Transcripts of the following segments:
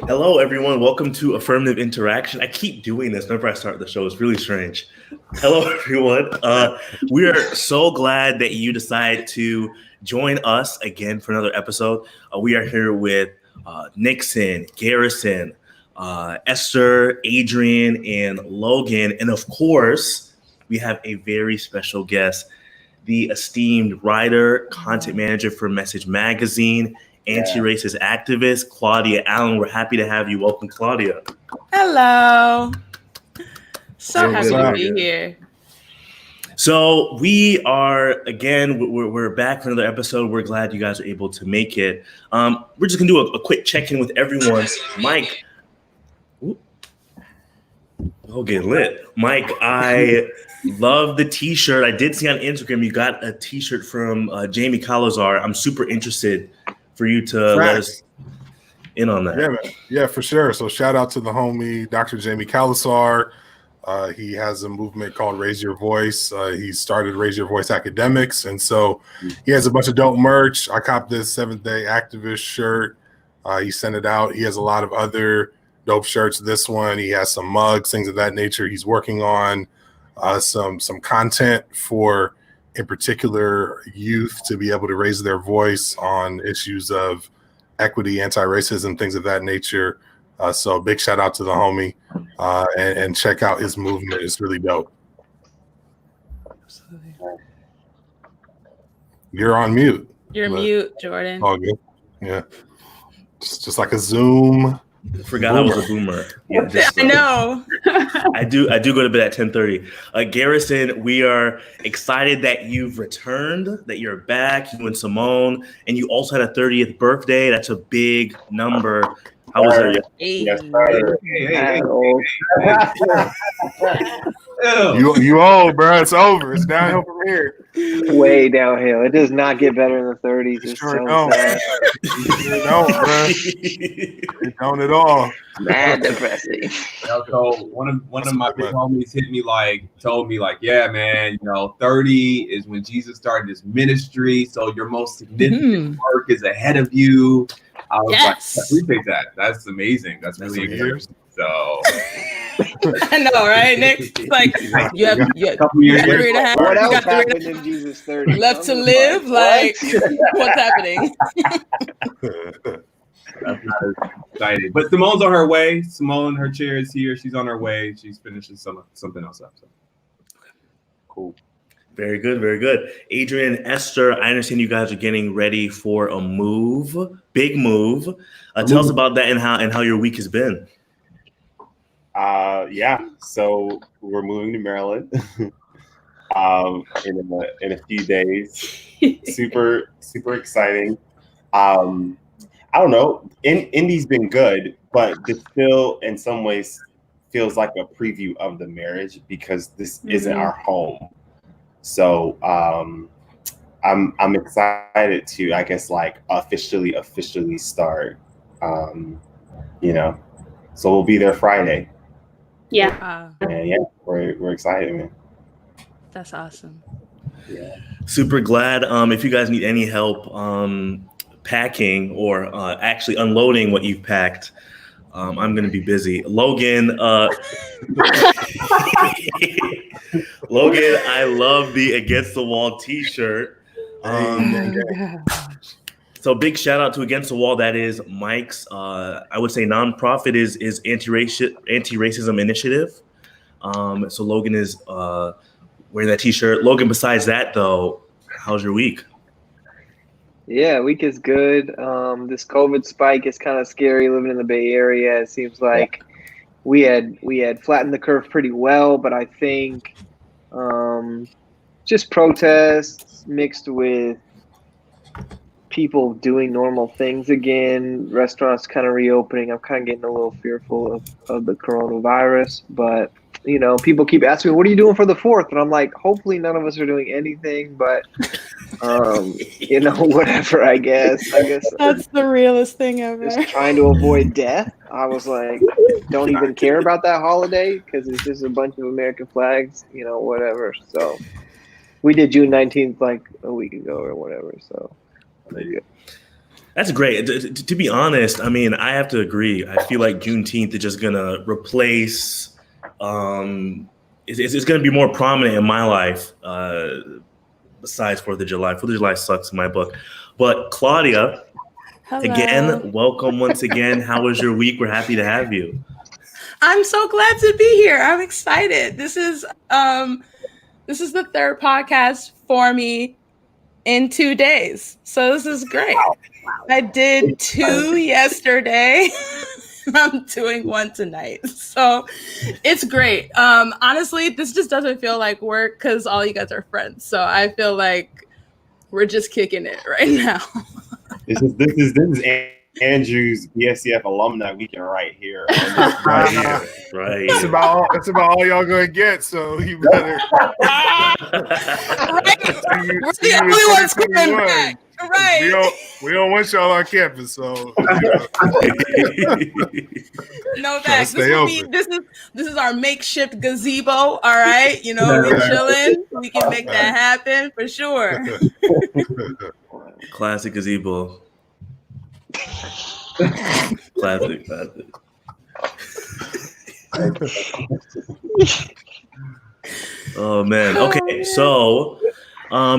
Hello, everyone. Welcome to Affirmative Interaction. I keep doing this whenever I start the show. It's really strange. Hello, everyone. We are so glad that you decided to join us again for another episode. We are here with Nixon, Garrison, Esther, Adrian, and Logan. And of course, we have a very special guest, the esteemed writer, content manager for Message Magazine, anti-racist activist, Claudia Allen. We're happy to have you. Welcome, Claudia. Hello. So happy to be here. So we are, again, we're back for another episode. We're glad you guys are able to make it. We're just going to do a quick check-in with everyone. Mike. Oh, get lit. Mike, I love the t-shirt. I did see on Instagram you got a t-shirt from Jamie Calazar. I'm super interested for you to let us in on that. Yeah, man. Yeah, for sure. So shout out to the homie, Dr. Jamie Calazar. He has a movement called Raise Your Voice. He started Raise Your Voice Academics. And so he has a bunch of dope merch. I copped this 7th Day Activist shirt. He sent it out. He has a lot of other dope shirts. This one, he has some mugs, things of that nature. He's working on some content for, in particular, youth to be able to raise their voice on issues of equity, anti-racism, things of that nature. So big shout out to the homie and check out his movement. It's really dope. Absolutely. You're on mute. You're mute, Jordan. All good. Yeah. Just like a Zoom. Forgot I was a boomer. Yeah, I know. I do go to bed at 10:30. Garrison, we are excited that you've returned, that you're back, you and Simone, and you also had a 30th birthday. That's a big number. How was that? Yes, You old, bro. It's over. It's downhill from here. Way downhill. It does not get better in the 30s. It's Sure so don't. sad. You don't, bro. It don't at all. Mad depressing. So one of my big homies told me yeah, man, 30 is when Jesus started his ministry. So your most significant work is ahead of you. I was like, I appreciate that. That's amazing. That's really encouraging. So I know, right, Nick? Like you have a couple years got 3.5. What else You got happened in Jesus 30? left to live. Like what's happening? That's not as exciting. But Simone's on her way. Simone, her chair is here. She's on her way. She's finishing something else up. So. Cool. Very good, very good. Adrian, Esther, I understand you guys are getting ready for a move, big move. Tell us about that and how your week has been. Yeah, so we're moving to Maryland in a few days. Super exciting. I don't know. Indy's been good, but this still in some ways feels like a preview of the marriage because this isn't our home. So I'm excited to, I guess, like officially start. So we'll be there Friday. Yeah. And yeah, we're excited, man. That's awesome. Yeah. Super glad. If you guys need any help packing or actually unloading what you've packed, I'm going to be busy. Logan, Logan, I love the Against the Wall t-shirt. So big shout out to Against the Wall. That is Mike's, I would say nonprofit is anti-racism initiative. So Logan is wearing that t-shirt. Logan, besides that though, how's your week? Yeah, week is good. This COVID spike is kind of scary living in the Bay Area. It seems like we had flattened the curve pretty well, but I think just protests mixed with people doing normal things again, restaurants kind of reopening. I'm kind of getting a little fearful of the coronavirus, but people keep asking me, what are you doing for the 4th? And I'm like, hopefully none of us are doing anything, but whatever, I guess That's the realest thing ever. just trying to avoid death. I was like, don't even care about that holiday because it's just a bunch of American flags, whatever. So we did June 19th like a week ago or whatever. So That's great. To be honest, I mean, I have to agree. I feel like Juneteenth is just gonna replace. It's going to be more prominent in my life. Besides 4th of July, 4th of July sucks in my book. But Claudia, Hello. again, welcome once again. How was your week? We're happy to have you. I'm so glad to be here. I'm excited. This is the third podcast for me in 2 days. So this is great. I did 2 yesterday. I'm doing 1 tonight. So it's great. Honestly, this just doesn't feel like work because all you guys are friends. So I feel like we're just kicking it right now. This is Andrew's BSCF alumni weekend right here. Right here. Right. It's about all y'all gonna get. So you better. We're the only ones coming back. Right. We don't want y'all on campus, so no thanks. This is our makeshift gazebo. All right, we're chilling. We can make that happen for sure. Classic gazebo. Classic. Oh man. Okay, so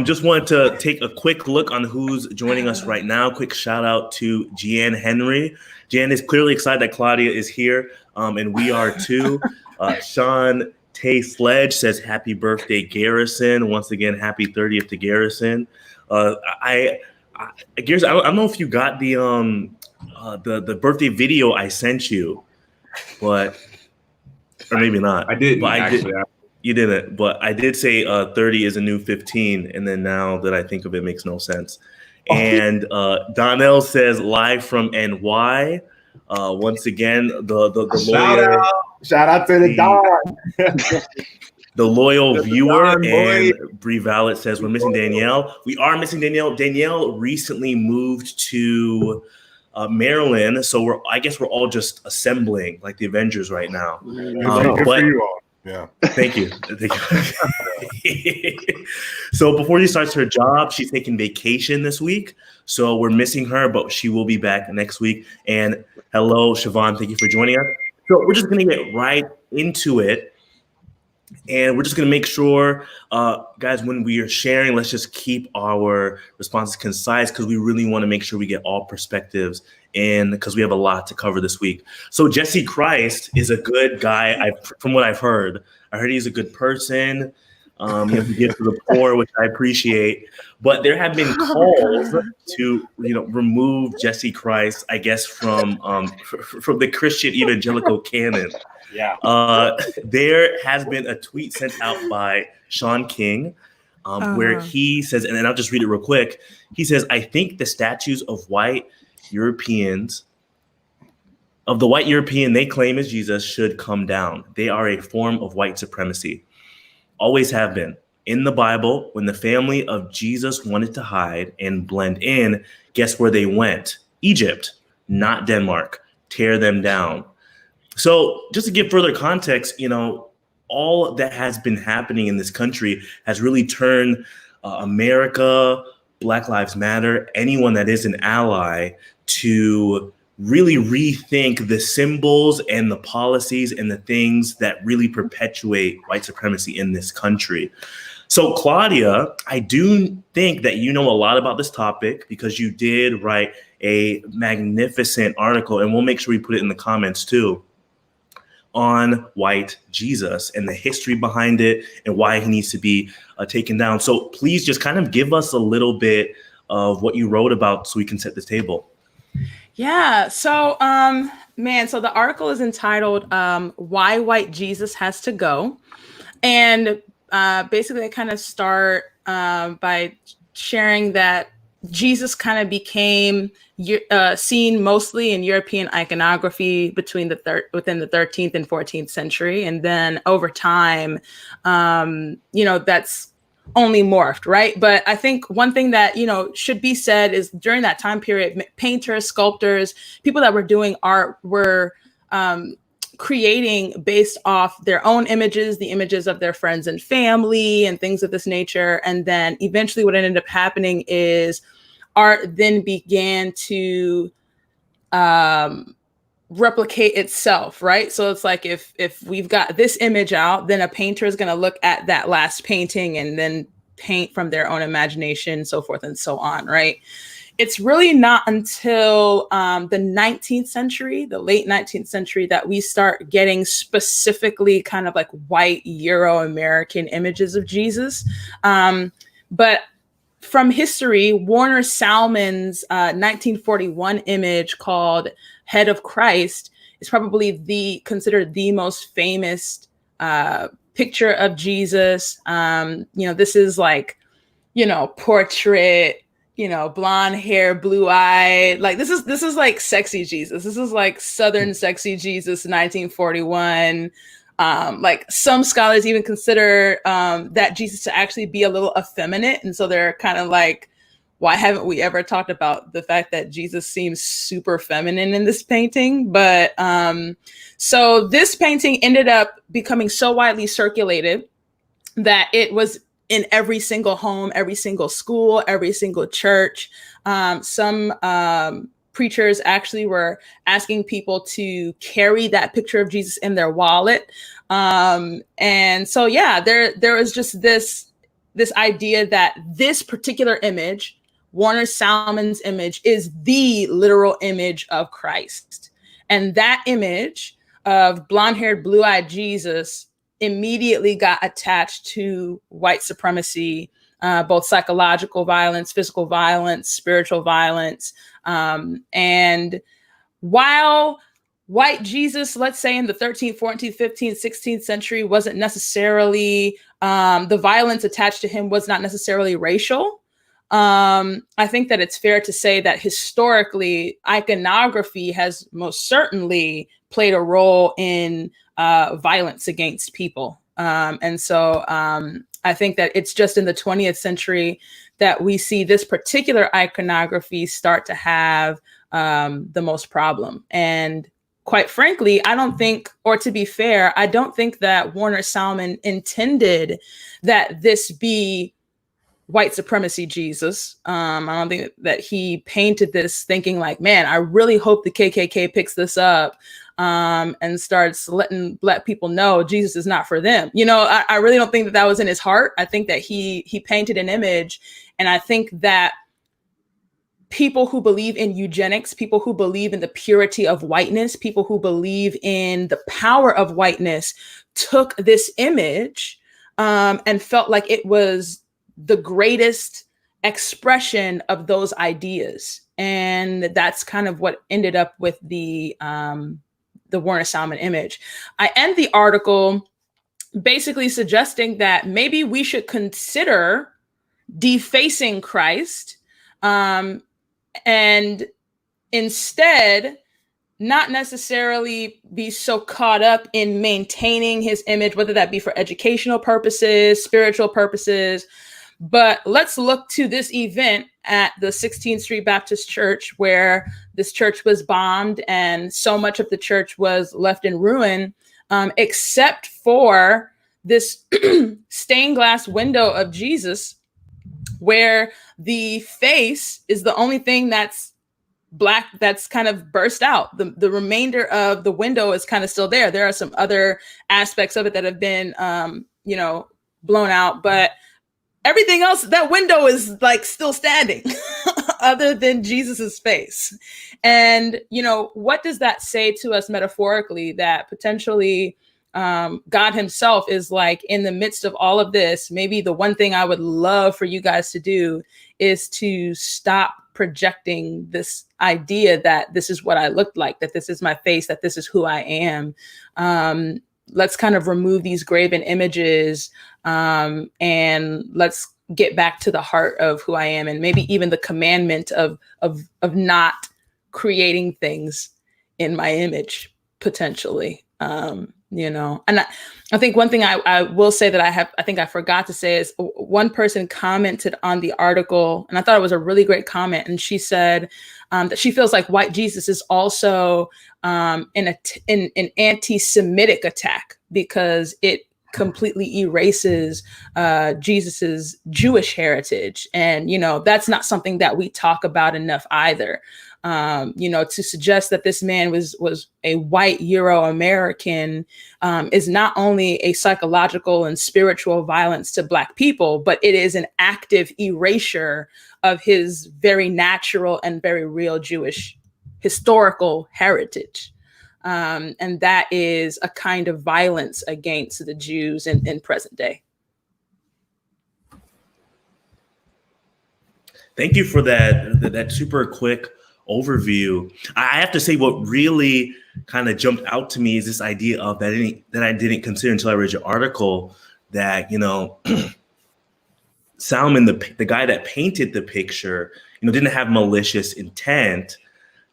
just wanted to take a quick look on who's joining us right now. Quick shout out to Jan Henry. Jan is clearly excited that Claudia is here, and we are too. Sean Tay Sledge says happy birthday, Garrison. Once again, happy 30th to Garrison. Garrison, I don't know if you got the birthday video I sent you, or maybe not. I didn't actually. You didn't, but I did say 30 is a new 15, and then now that I think of it, it makes no sense. And Donnell says live from NY. Once again, the loyal shout out to the Don. The loyal viewer. And Bree Vallet says we're missing Danielle. We are missing Danielle. Danielle recently moved to Maryland, so I guess we're all just assembling like the Avengers right now. Good for you all. Yeah. Thank you. So before she starts her job, she's taking vacation this week. So we're missing her, but she will be back next week. And hello, Siobhan. Thank you for joining us. So we're just going to get right into it. And we're just going to make sure, guys, when we are sharing, let's just keep our responses concise because we really want to make sure we get all perspectives in because we have a lot to cover this week. So Jesse Christ is a good guy. From what I've heard, I heard he's a good person. He has to give to the poor, which I appreciate. But there have been calls to, remove Jesse Christ, I guess, from the Christian evangelical canon. Yeah. There has been a tweet sent out by Sean King where he says, and I'll just read it real quick. He says, I think the statues of the white European they claim is Jesus should come down. They are a form of white supremacy. Always have been. In the Bible, when the family of Jesus wanted to hide and blend in, guess where they went? Egypt, not Denmark. Tear them down. So just to give further context, all that has been happening in this country has really turned America, Black Lives Matter, anyone that is an ally to really rethink the symbols and the policies and the things that really perpetuate white supremacy in this country. So Claudia, I do think that you know a lot about this topic because you did write a magnificent article, and we'll make sure we put it in the comments too, on white Jesus and the history behind it and why he needs to be taken down. So please just kind of give us a little bit of what you wrote about so we can set the table. Yeah. So, so the article is entitled Why White Jesus Has to Go. And basically I kind of start by sharing that Jesus kind of became seen mostly in European iconography within the 13th and 14th century. And then over time, that's only morphed, right? But I think one thing that, should be said is during that time period, painters, sculptors, people that were doing art were creating based off their own images, the images of their friends and family and things of this nature. And then eventually what ended up happening is art then began to replicate itself, right? So it's like if we've got this image out, then a painter is going to look at that last painting and then paint from their own imagination, so forth and so on, right? It's really not until the 19th century, the late 19th century, that we start getting specifically kind of like white Euro-American images of Jesus. But from history, Warner Salmon's 1941 image called Head of Christ is probably considered the most famous picture of Jesus. This is like, portrait, blonde hair, blue eye. Like this is like sexy Jesus. This is like Southern sexy Jesus, 1941. Like some scholars even consider that Jesus to actually be a little effeminate. And so they're kind of like, why haven't we ever talked about the fact that Jesus seems super feminine in this painting? But so this painting ended up becoming so widely circulated that it was in every single home, every single school, every single church. Some preachers actually were asking people to carry that picture of Jesus in their wallet. And so, yeah, there was just this idea that this particular image, Warner Salmon's image, is the literal image of Christ. And that image of blonde-haired, blue-eyed Jesus immediately got attached to white supremacy, both psychological violence, physical violence, spiritual violence. And while white Jesus, let's say in the 13th, 14th, 15th, 16th century, wasn't necessarily, the violence attached to him was not necessarily racial. I think that it's fair to say that historically, iconography has most certainly played a role in violence against people. And so I think that it's just in the 20th century that we see this particular iconography start to have the most problem. And quite frankly, I don't think, or to be fair, I don't think that Warner Salmon intended that this be white supremacy Jesus. I don't think that he painted this thinking like, man, I really hope the KKK picks this up and starts let people know Jesus is not for them. I really don't think that was in his heart. I think that he painted an image, and I think that people who believe in eugenics, people who believe in the purity of whiteness, people who believe in the power of whiteness took this image and felt like it was the greatest expression of those ideas. And that's kind of what ended up with the Warner Salmon image. I end the article basically suggesting that maybe we should consider defacing Christ and instead not necessarily be so caught up in maintaining his image, whether that be for educational purposes, spiritual purposes. But let's look to this event at the 16th Street Baptist Church, where this church was bombed and so much of the church was left in ruin, except for this stained glass window of Jesus, where the face is the only thing that's black, that's kind of burst out. The remainder of the window is kind of still there. There are some other aspects of it that have been, blown out, but everything else, that window is like still standing other than Jesus's face. And, what does that say to us metaphorically? That potentially God himself is like in the midst of all of this. Maybe the one thing I would love for you guys to do is to stop projecting this idea that this is what I look like, that this is my face, that this is who I am. Let's kind of remove these graven images and let's get back to the heart of who I am, and maybe even the commandment of not creating things in my image potentially. And I think one thing I will say that I think I forgot to say is one person commented on the article, and I thought it was a really great comment. And she said that she feels like white Jesus is also an anti-Semitic attack, because it completely erases Jesus's Jewish heritage. And, that's not something that we talk about enough either. To suggest that this man was a white Euro-American is not only a psychological and spiritual violence to Black people, but it is an active erasure of his very natural and very real Jewish historical heritage. And that is a kind of violence against the Jews in present day. Thank you for that super quick overview. I have to say, what really kind of jumped out to me is this idea of that I didn't consider until I read your article, that Salmon, the guy that painted the picture, didn't have malicious intent.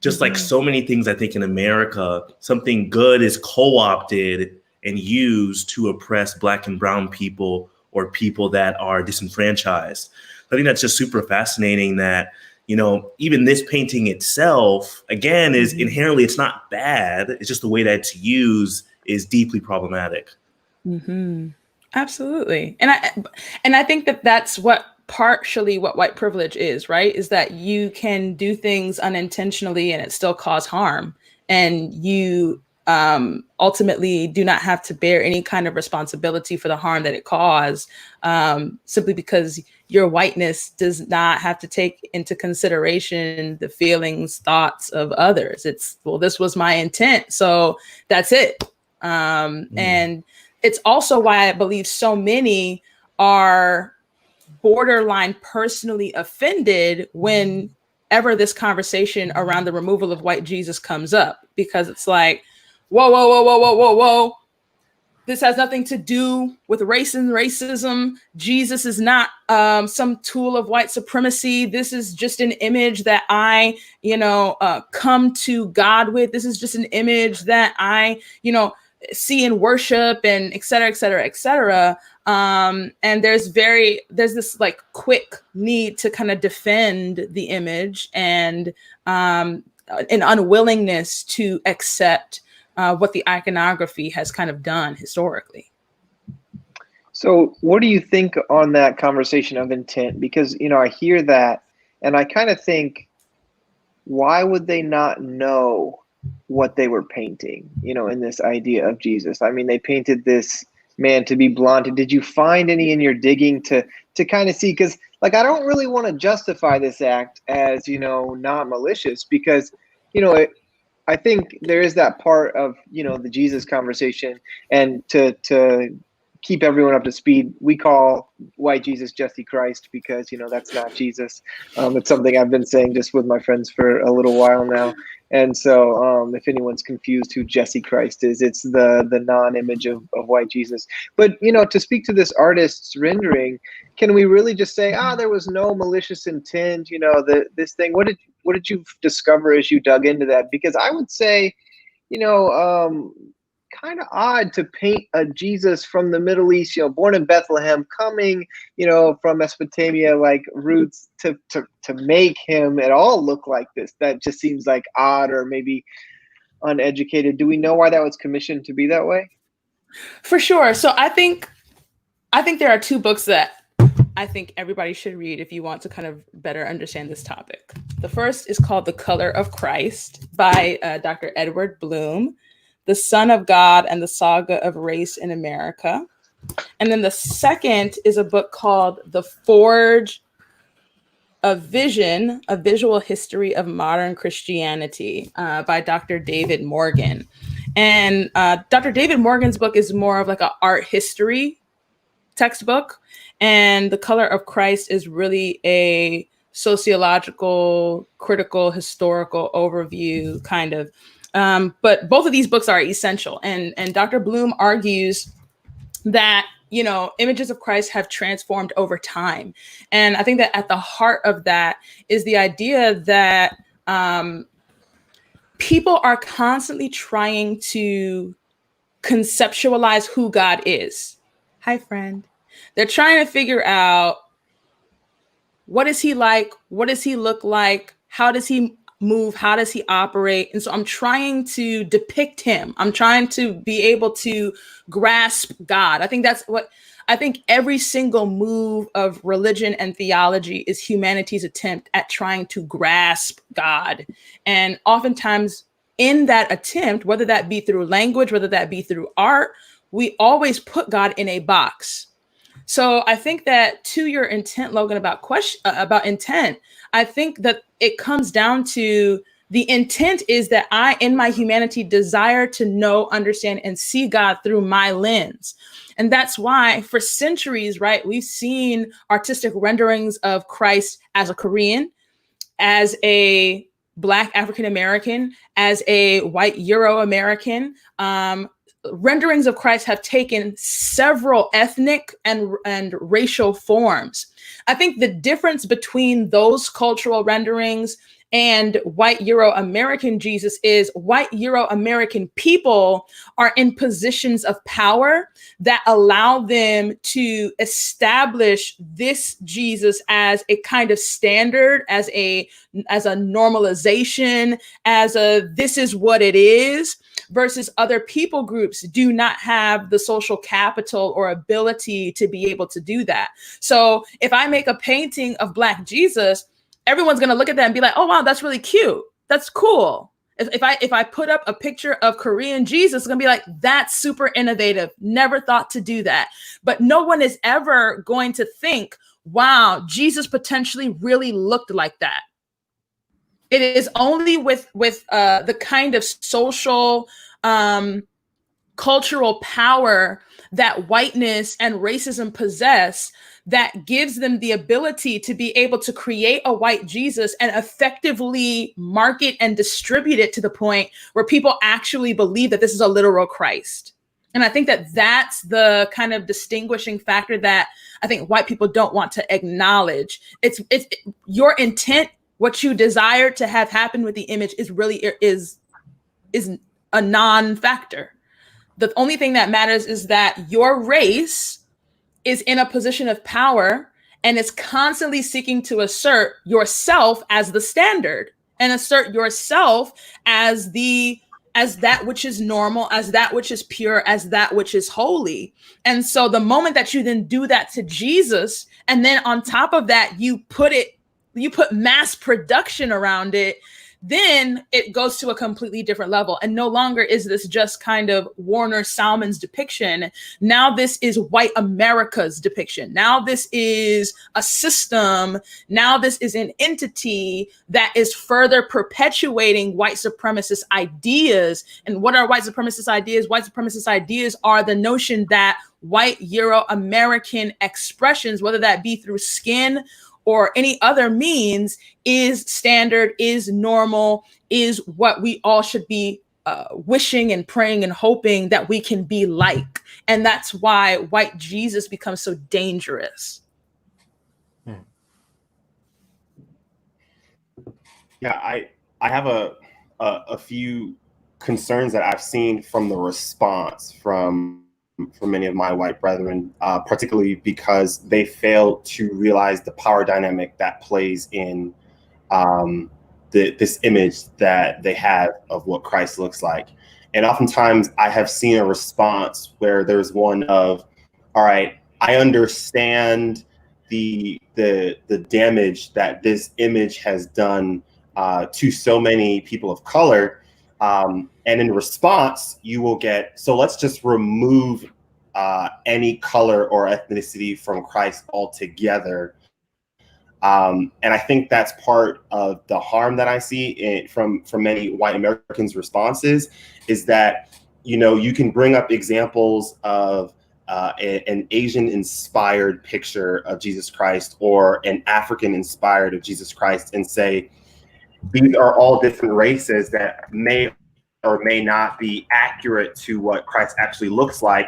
Just like so many things, I think in America, something good is co-opted and used to oppress Black and brown people or people that are disenfranchised. I think that's just super fascinating that, even this painting itself, again, is inherently, it's not bad. It's just the way that it's used is deeply problematic. Mm-hmm. Absolutely. And I think that's partially what white privilege is, right? Is that you can do things unintentionally and it still cause harm. And you ultimately do not have to bear any kind of responsibility for the harm that it caused, simply because your whiteness does not have to take into consideration the feelings, thoughts of others. It's, well, this was my intent, so that's it. And it's also why I believe so many are borderline personally offended whenever this conversation around the removal of white Jesus comes up, because it's like, whoa. This has nothing to do with race and racism. Jesus is not some tool of white supremacy. This is just an image that I, come to God with. This is just an image that I, see in worship, and et cetera, et cetera, et cetera. And there's this like quick need to kind of defend the image and an unwillingness to accept what the iconography has kind of done historically. So what do you think on that conversation of intent? Because, I hear that and I kind of think, why would they not know what they were painting, in this idea of Jesus? I mean, they painted this man to be blonde. Did you find any in your digging to kind of see? Because I don't really want to justify this act as, not malicious, because, I think there is that part of, the Jesus conversation, and to keep everyone up to speed, we call white Jesus Jesse Christ because, that's not Jesus. It's something I've been saying just with my friends for a little while now. And so if anyone's confused who Jesse Christ is, it's the non-image of white Jesus. But, to speak to this artist's rendering, can we really just say, there was no malicious intent, this thing? What did you discover as you dug into that? Because I would say, kind of odd to paint a Jesus from the Middle East, born in Bethlehem, coming, from Mesopotamia, like roots, to make him at all look like this. That just seems like odd, or maybe uneducated. Do we know why that was commissioned to be that way? For sure. So I think there are two books that I think everybody should read if you want to kind of better understand this topic. The first is called The Color of Christ by Dr. Edward Bloom, The Son of God and the Saga of Race in America. And then the second is a book called The Forge of Vision, A Visual History of Modern Christianity by Dr. David Morgan. And Dr. David Morgan's book is more of like an art history textbook. And The Color of Christ is really a sociological, critical, historical overview kind of. But both of these books are essential. And Dr. Bloom argues that, images of Christ have transformed over time. And I think that at the heart of that is the idea that people are constantly trying to conceptualize who God is. Hi, friend. They're trying to figure out, what is he like? What does he look like? How does he move? How does he operate? And so I'm trying to depict him. I'm trying to be able to grasp God. I think every single move of religion and theology is humanity's attempt at trying to grasp God. And oftentimes in that attempt, whether that be through language, whether that be through art, we always put God in a box. So I think that to your intent, Logan, about intent, I think that it comes down to the intent is that I, in my humanity, desire to know, understand, and see God through my lens. And that's why for centuries, right, we've seen artistic renderings of Christ as a Korean, as a Black African-American, as a white Euro-American. Renderings of Christ have taken several ethnic and racial forms. I think the difference between those cultural renderings and white Euro-American Jesus is white Euro-American people are in positions of power that allow them to establish this Jesus as a kind of standard, as a normalization, as a this is what it is, versus other people groups do not have the social capital or ability to be able to do that. So if I make a painting of Black Jesus, everyone's going to look at that and be like, oh, wow, that's really cute. That's cool. If I put up a picture of Korean Jesus, it's going to be like, that's super innovative. Never thought to do that. But no one is ever going to think, wow, Jesus potentially really looked like that. It is only with the kind of social, cultural power that whiteness and racism possess that gives them the ability to be able to create a white Jesus and effectively market and distribute it to the point where people actually believe that this is a literal Christ. And I think that that's the kind of distinguishing factor that I think white people don't want to acknowledge. It's your intent, what you desire to have happen with the image is a non-factor. The only thing that matters is that your race is in a position of power and is constantly seeking to assert yourself as the standard and assert yourself as that which is normal, as that which is pure, as that which is holy. And so the moment that you then do that to Jesus, and then on top of that, you put mass production around it, then it goes to a completely different level. And no longer is this just kind of Warner Salmon's depiction. Now this is white America's depiction. Now this is a system. Now this is an entity that is further perpetuating white supremacist ideas. And what are white supremacist ideas? White supremacist ideas are the notion that white Euro-American expressions, whether that be through skin or any other means, is standard, is normal, is what we all should be wishing and praying and hoping that we can be like. And that's why white Jesus becomes so dangerous. Yeah, I have a few concerns that I've seen from the response from many of my white brethren, particularly because they fail to realize the power dynamic that plays in this image that they have of what Christ looks like. And oftentimes I have seen a response where there's one of, all right, I understand the damage that this image has done to so many people of color. And in response, you will get, so let's just remove any color or ethnicity from Christ altogether. And I think that's part of the harm that I see from many white Americans' responses, is that, you know, you can bring up examples of an Asian-inspired picture of Jesus Christ or an African-inspired of Jesus Christ and say, these are all different races that may or may not be accurate to what Christ actually looks like,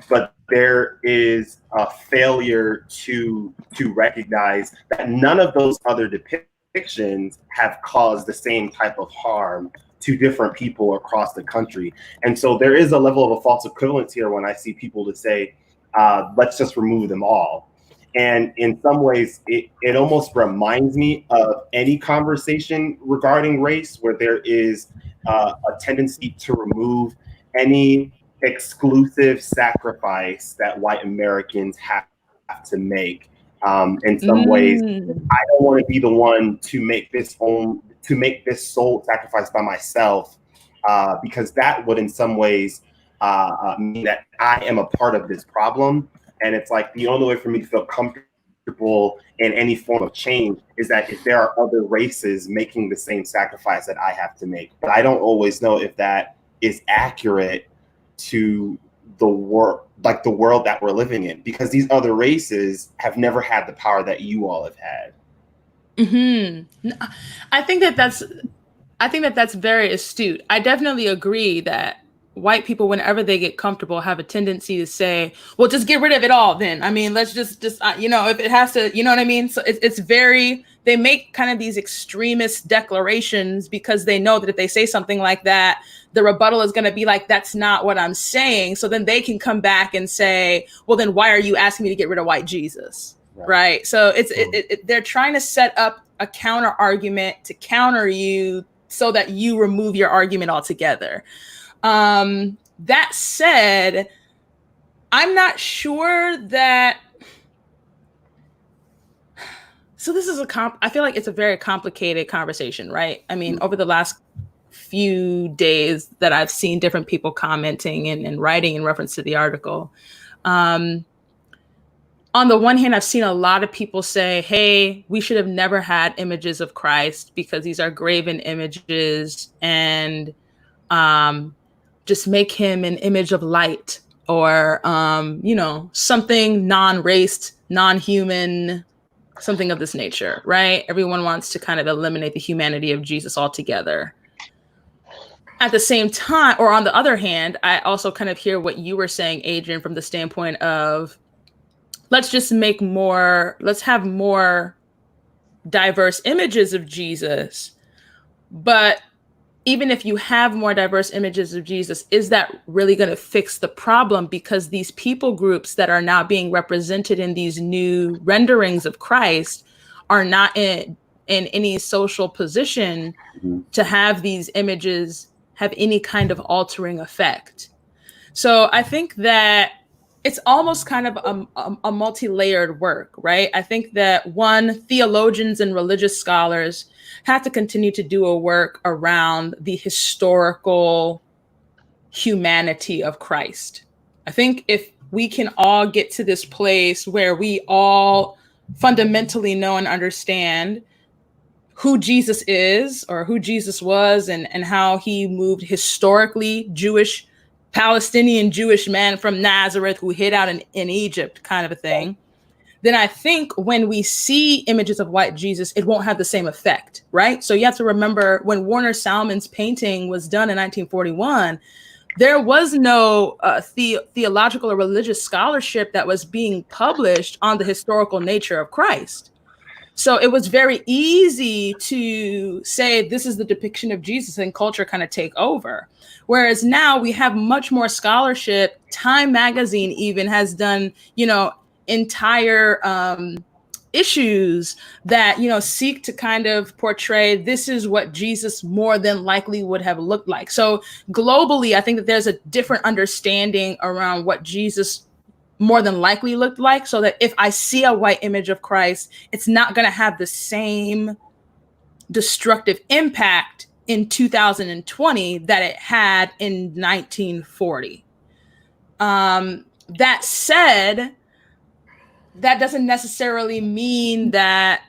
but there is a failure to recognize that none of those other depictions have caused the same type of harm to different people across the country. And so there is a level of a false equivalence here when I see people to say, let's just remove them all. And in some ways, it almost reminds me of any conversation regarding race where there is a tendency to remove any exclusive sacrifice that white Americans have to make. In some ways, I don't want to be the one to make this sole sacrifice by myself, because that would in some ways mean that I am a part of this problem. And it's like the only way for me to feel comfortable in any form of change is that if there are other races making the same sacrifice that I have to make. But I don't always know if that is accurate to the world that we're living in, because these other races have never had the power that you all have had. I think that's very astute. I definitely agree that white people, whenever they get comfortable, have a tendency to say, well, just get rid of it all then. I mean, let's just if it has to, you know what I mean? So it's very, they make kind of these extremist declarations because they know that if they say something like that, the rebuttal is going to be like, that's not what I'm saying. So then they can come back and say, well, then why are you asking me to get rid of white Jesus? Right. So they're trying to set up a counter argument to counter you so that you remove your argument altogether. That said, I'm not sure that. So this is I feel like it's a very complicated conversation, right? I mean, over the last few days that I've seen different people commenting and writing in reference to the article. On the one hand, I've seen a lot of people say, hey, we should have never had images of Christ because these are graven images, and just make him an image of light, or, something non-raced, non-human, something of this nature, right? Everyone wants to kind of eliminate the humanity of Jesus altogether. At the same time, or on the other hand, I also kind of hear what you were saying, Adrian, from the standpoint of, let's have more diverse images of Jesus. But even if you have more diverse images of Jesus, is that really going to fix the problem? Because these people groups that are now being represented in these new renderings of Christ are not in any social position to have these images have any kind of altering effect. So I think that it's almost kind of a multi-layered work, right? I think that theologians and religious scholars have to continue to do a work around the historical humanity of Christ. I think if we can all get to this place where we all fundamentally know and understand who Jesus is, or who Jesus was, and how he moved historically, Palestinian Jewish man from Nazareth who hid out in Egypt, kind of a thing, then I think when we see images of white Jesus, it won't have the same effect, right? So you have to remember, when Warner Salmon's painting was done in 1941, there was no theological or religious scholarship that was being published on the historical nature of Christ. So it was very easy to say, this is the depiction of Jesus, and culture kind of take over. Whereas now we have much more scholarship. Time magazine even has done, entire issues that, seek to kind of portray, this is what Jesus more than likely would have looked like. So globally, I think that there's a different understanding around what Jesus more than likely looked like, so that if I see a white image of Christ, it's not going to have the same destructive impact in 2020 that it had in 1940. That said, that doesn't necessarily mean that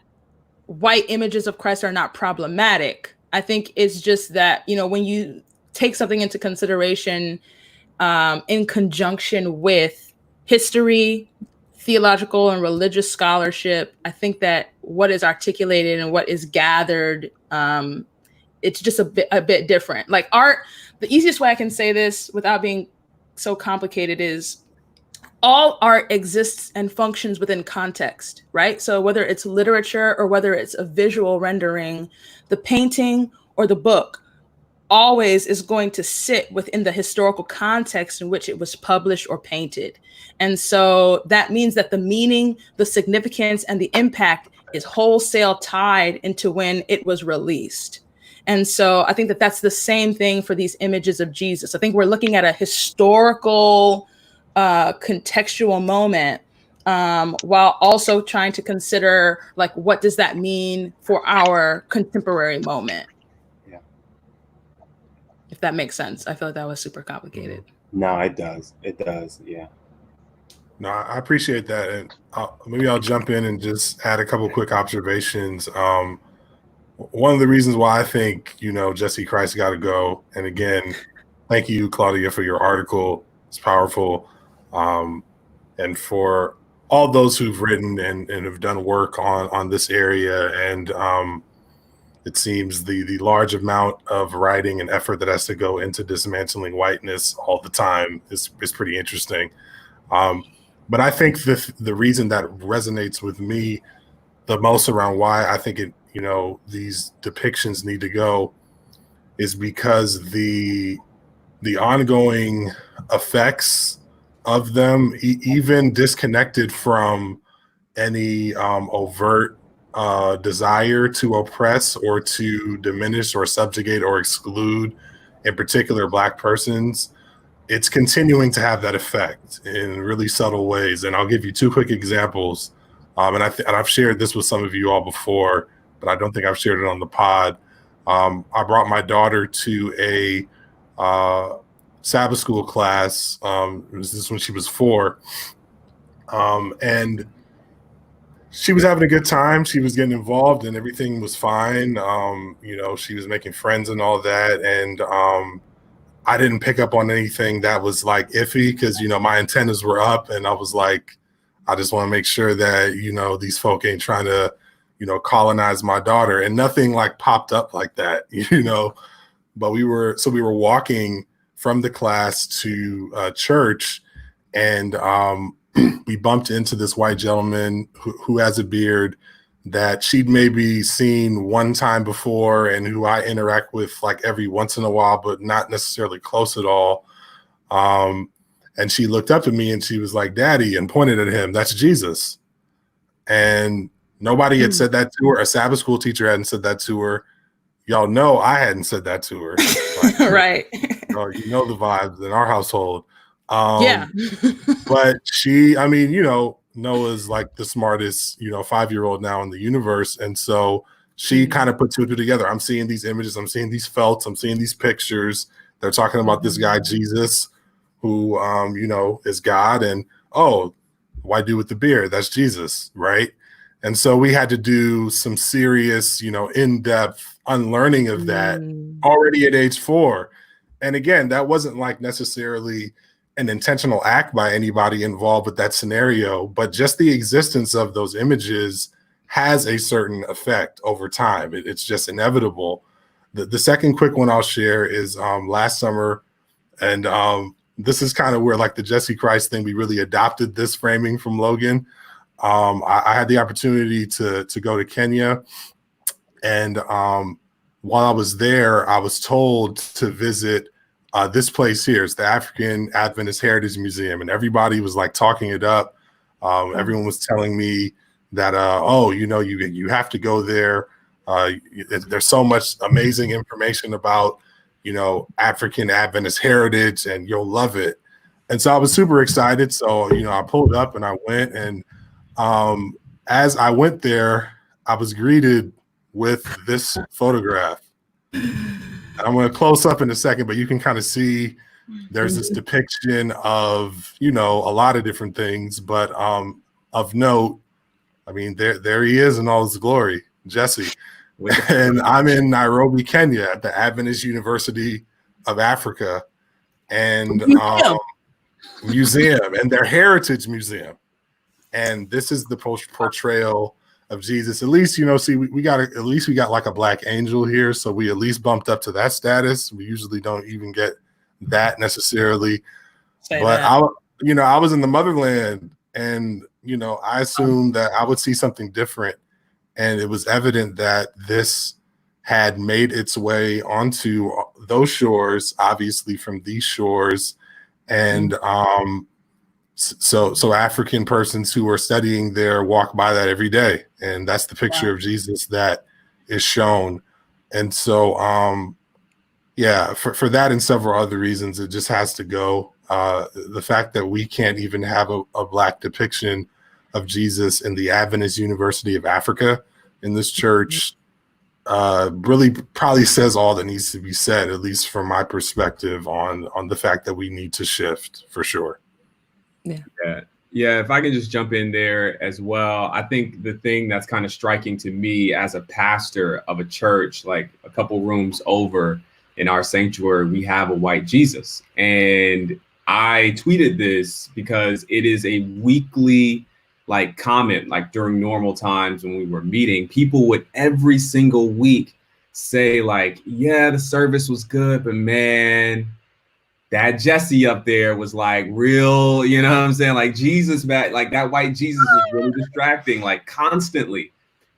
white images of Christ are not problematic. I think it's just that, when you take something into consideration in conjunction with history, theological and religious scholarship, I think that what is articulated and what is gathered, it's just a bit different. Like art, the easiest way I can say this without being so complicated is all art exists and functions within context, right? So whether it's literature or whether it's a visual rendering, the painting or the book, always is going to sit within the historical context in which it was published or painted. And so that means that the meaning, the significance, and the impact is wholesale tied into when it was released. And so I think that that's the same thing for these images of Jesus. I think we're looking at a historical, contextual moment, while also trying to consider, like, what does that mean for our contemporary moment? Yeah. If that makes sense. I feel like that was super complicated. No, it does. It does. Yeah. No, I appreciate that. And maybe I'll jump in and just add a couple quick observations. One of the reasons why I think, Jesse Christ got to go. And again, thank you, Claudia, for your article. It's powerful. And for all those who've written and have done work on this area. And it seems the large amount of writing and effort that has to go into dismantling whiteness all the time is pretty interesting. But I think the reason that resonates with me the most around why I think these depictions need to go is because the ongoing effects of them, even disconnected from any overt desire to oppress or to diminish or subjugate or exclude, in particular, Black persons, it's continuing to have that effect in really subtle ways. And I'll give you two quick examples. And I've shared this with some of you all before, but I don't think I've shared it on the pod. I brought my daughter to a Sabbath school class. It was this when she was 4. And she was having a good time. She was getting involved and everything was fine. She was making friends and all that. And I didn't pick up on anything that was like iffy because, my antennas were up and I was like, I just want to make sure that, these folk ain't trying to, colonize my daughter, and nothing like popped up like that, but we were walking from the class to church, and we bumped into this white gentleman who has a beard that she'd maybe seen one time before and who I interact with like every once in a while, but not necessarily close at all. And she looked up at me and she was like, "Daddy," and pointed at him. "That's Jesus." And nobody had said that to her. A Sabbath school teacher hadn't said that to her. Y'all know I hadn't said that to her. Like, right. The vibes in our household. Yeah. But she, Noah's like the smartest, 5-year-old now in the universe. And so she kind of put 2 and 2 together. I'm seeing these images. I'm seeing these felts. I'm seeing these pictures. They're talking about this guy, Jesus, who, is God. And, white dude with the beard, that's Jesus, right? And so we had to do some serious, in-depth unlearning of that already at age 4. And again, that wasn't like necessarily an intentional act by anybody involved with that scenario, but just the existence of those images has a certain effect over time. It's just inevitable. The second quick one I'll share is last summer, and this is kind of where like the Jesse Christ thing, we really adopted this framing from Logan. I had the opportunity to go to Kenya, and while I was there, I was told to visit this place here. It's the African Adventist Heritage Museum, and everybody was like talking it up. Everyone was telling me that, you have to go there. There's so much amazing information about, African Adventist heritage, and you'll love it. And so I was super excited. So, I pulled up and I went, and as I went there, I was greeted with this photograph. I'm going to close up in a second, but you can kind of see there's this depiction of, a lot of different things, but of note, there he is in all his glory, Jesse. And I'm in Nairobi, Kenya, at the Adventist University of Africa, and museum, and their heritage museum. And this is the portrayal of Jesus. At least, we got like a black angel here. So we at least bumped up to that status. We usually don't even get that necessarily. I was in the motherland, and, I assumed that I would see something different. And it was evident that this had made its way onto those shores, obviously from these shores. And so African persons who are studying there walk by that every day. And that's the picture of Jesus that is shown. And so, yeah, for that and several other reasons, it just has to go. The fact that we can't even have a Black depiction of Jesus in the Adventist University of Africa in this church really probably says all that needs to be said, at least from my perspective on the fact that we need to shift for sure. Yeah, if I can just jump in there as well. I think the thing that's kind of striking to me as a pastor of a church, like a couple rooms over in our sanctuary, we have a white Jesus. And I tweeted this because it is a weekly comment, like during normal times when we were meeting, people would every single week say like, yeah, the service was good, but man, that Jesse up there was like real, you know what I'm saying? Like Jesus back, like that white Jesus was really distracting, like constantly.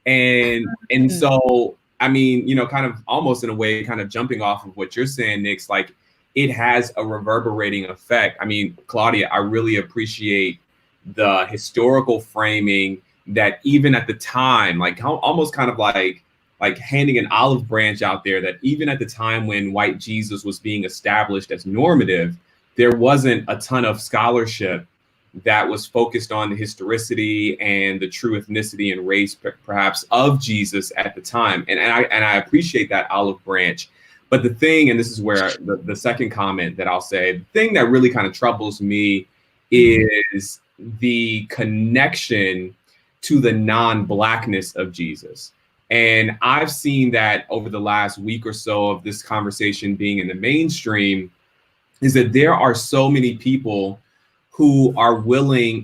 And so, I mean, you know, kind of almost in a way, kind of jumping off of what you're saying, Nick's, like it has a reverberating effect. I mean, Claudia, I really appreciate the historical framing that even at the time, like almost kind of like handing an olive branch out there, that even at the time when white Jesus was being established as normative, there wasn't a ton of scholarship that was focused on the historicity and the true ethnicity and race perhaps of Jesus at the time. And I appreciate that olive branch. But the thing, and this is where the second comment that I'll say, the thing that really kind of troubles me is the connection to the non-Blackness of Jesus. And I've seen that over the last week or so of this conversation being in the mainstream, is that there are so many people who are willing,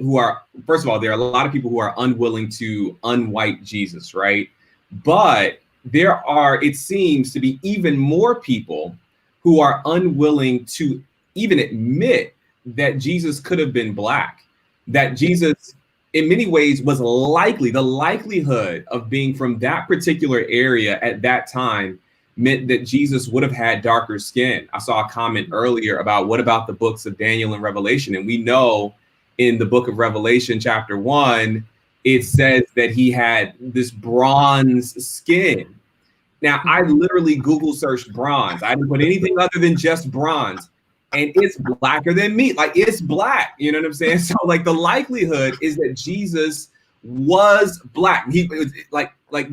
first of all, there are a lot of people who are unwilling to unwhite Jesus, right? But there are, it seems to be even more people who are unwilling to even admit that Jesus could have been Black, that Jesus in many ways was the likelihood of being from that particular area at that time meant that Jesus would have had darker skin. I saw a comment earlier about what about the books of Daniel and Revelation? And we know in the book of Revelation, chapter 1, it says that he had this bronze skin. Now, I literally Google searched bronze. I didn't put anything other than just bronze. And it's blacker than meat. Like it's Black, you know what I'm saying? So like the likelihood is that Jesus was Black. He we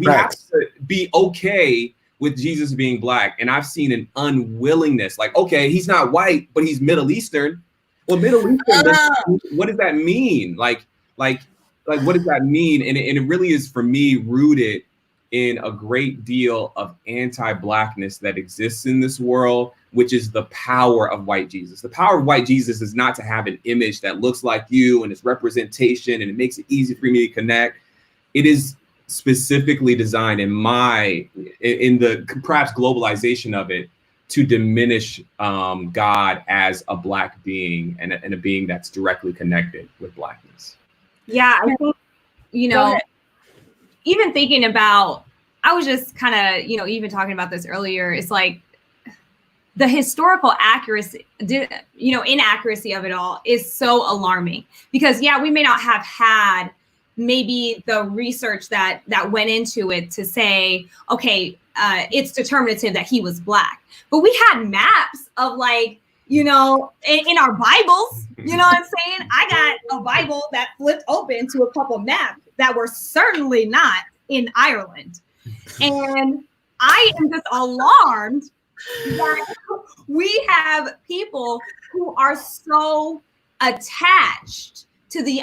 have to be okay with Jesus being Black. And I've seen an unwillingness, like, okay, he's not white, but he's Middle Eastern. Well, Middle Eastern, what does that mean? Like what does that mean? And it really is, for me, rooted in a great deal of anti-Blackness that exists in this world, which is the power of white Jesus. The power of white Jesus is not to have an image that looks like you and its representation and it makes it easy for me to connect. It is specifically designed in the perhaps globalization of it to diminish God as a Black being and a being that's directly connected with Blackness. Yeah, I think, even thinking about, I was just kind of, even talking about this earlier, it's like the historical accuracy, inaccuracy of it all is so alarming because, yeah, we may not have had maybe the research that went into it to say, okay, it's determinative that he was Black, but we had maps of in our Bibles, you know what I'm saying? I got a Bible that flipped open to a couple maps that were certainly not in Ireland. And I am just alarmed that we have people who are so attached to the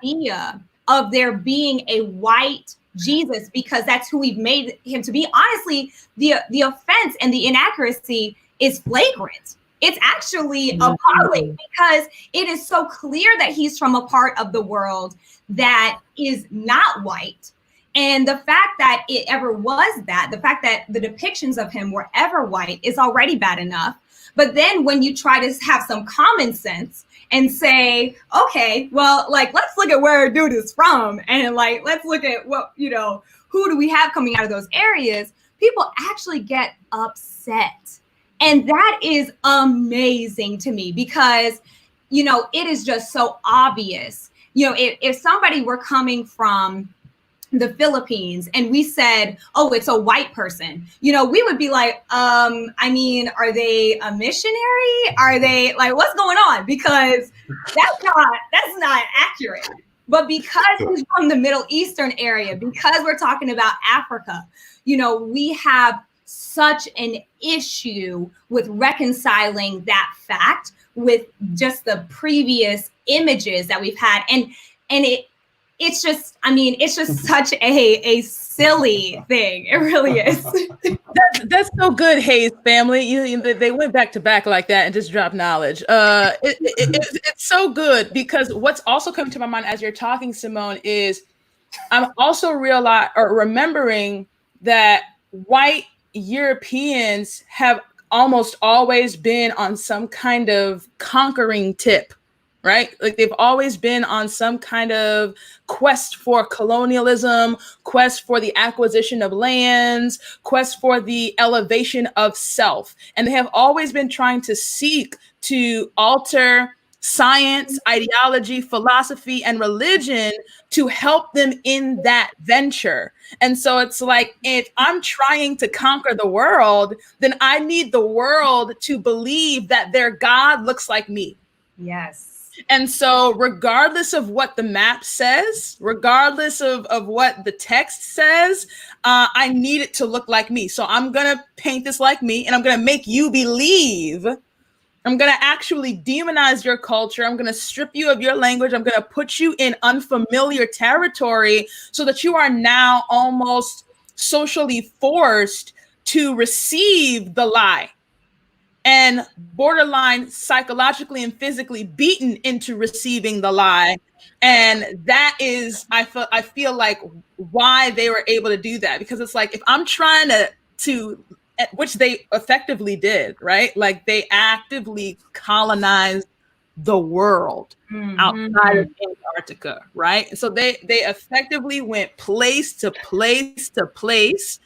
idea of there being a white Jesus because that's who we've made him to be. Honestly, the offense and the inaccuracy is flagrant. It's actually appalling because it is so clear that he's from a part of the world that is not white. And the fact that it ever was that, the fact that the depictions of him were ever white is already bad enough. But then when you try to have some common sense and say, okay, well, let's look at where a dude is from. And let's look at what, who do we have coming out of those areas? people actually get upset. And that is amazing to me because, you know, it is just so obvious. You know, if somebody were coming from the Philippines and we said, oh, it's a white person, you know, we would be like, I mean, are they a missionary? Are they like, what's going on? Because that's not accurate. But because he's from the Middle Eastern area, because we're talking about Africa, you know, we have such an issue with reconciling that fact with just the previous images that we've had. And it's just, I mean, it's just such a silly thing. It really is. That's so good, Hayes family. They went back to back like that and just dropped knowledge. It's so good because what's also coming to my mind as you're talking, Simone, is I'm also remembering that white Europeans have almost always been on some kind of conquering tip. Right? Like they've always been on some kind of quest for colonialism, quest for the acquisition of lands, quest for the elevation of self. And they have always been trying to seek to alter science, ideology, philosophy, and religion to help them in that venture. And so it's like, if I'm trying to conquer the world, then I need the world to believe that their God looks like me. Yes. And so regardless of what the map says, regardless of what the text says, I need it to look like me. So I'm going to paint this like me, and I'm going to make you believe. I'm going to actually demonize your culture. I'm going to strip you of your language. I'm going to put you in unfamiliar territory so that you are now almost socially forced to receive the lie. And borderline psychologically and physically beaten into receiving the lie. And that is, I feel like why they were able to do that, because it's like, if I'm trying to which they effectively did, right? Like they actively colonized the world outside of Antarctica, right? So they effectively went place to place to place.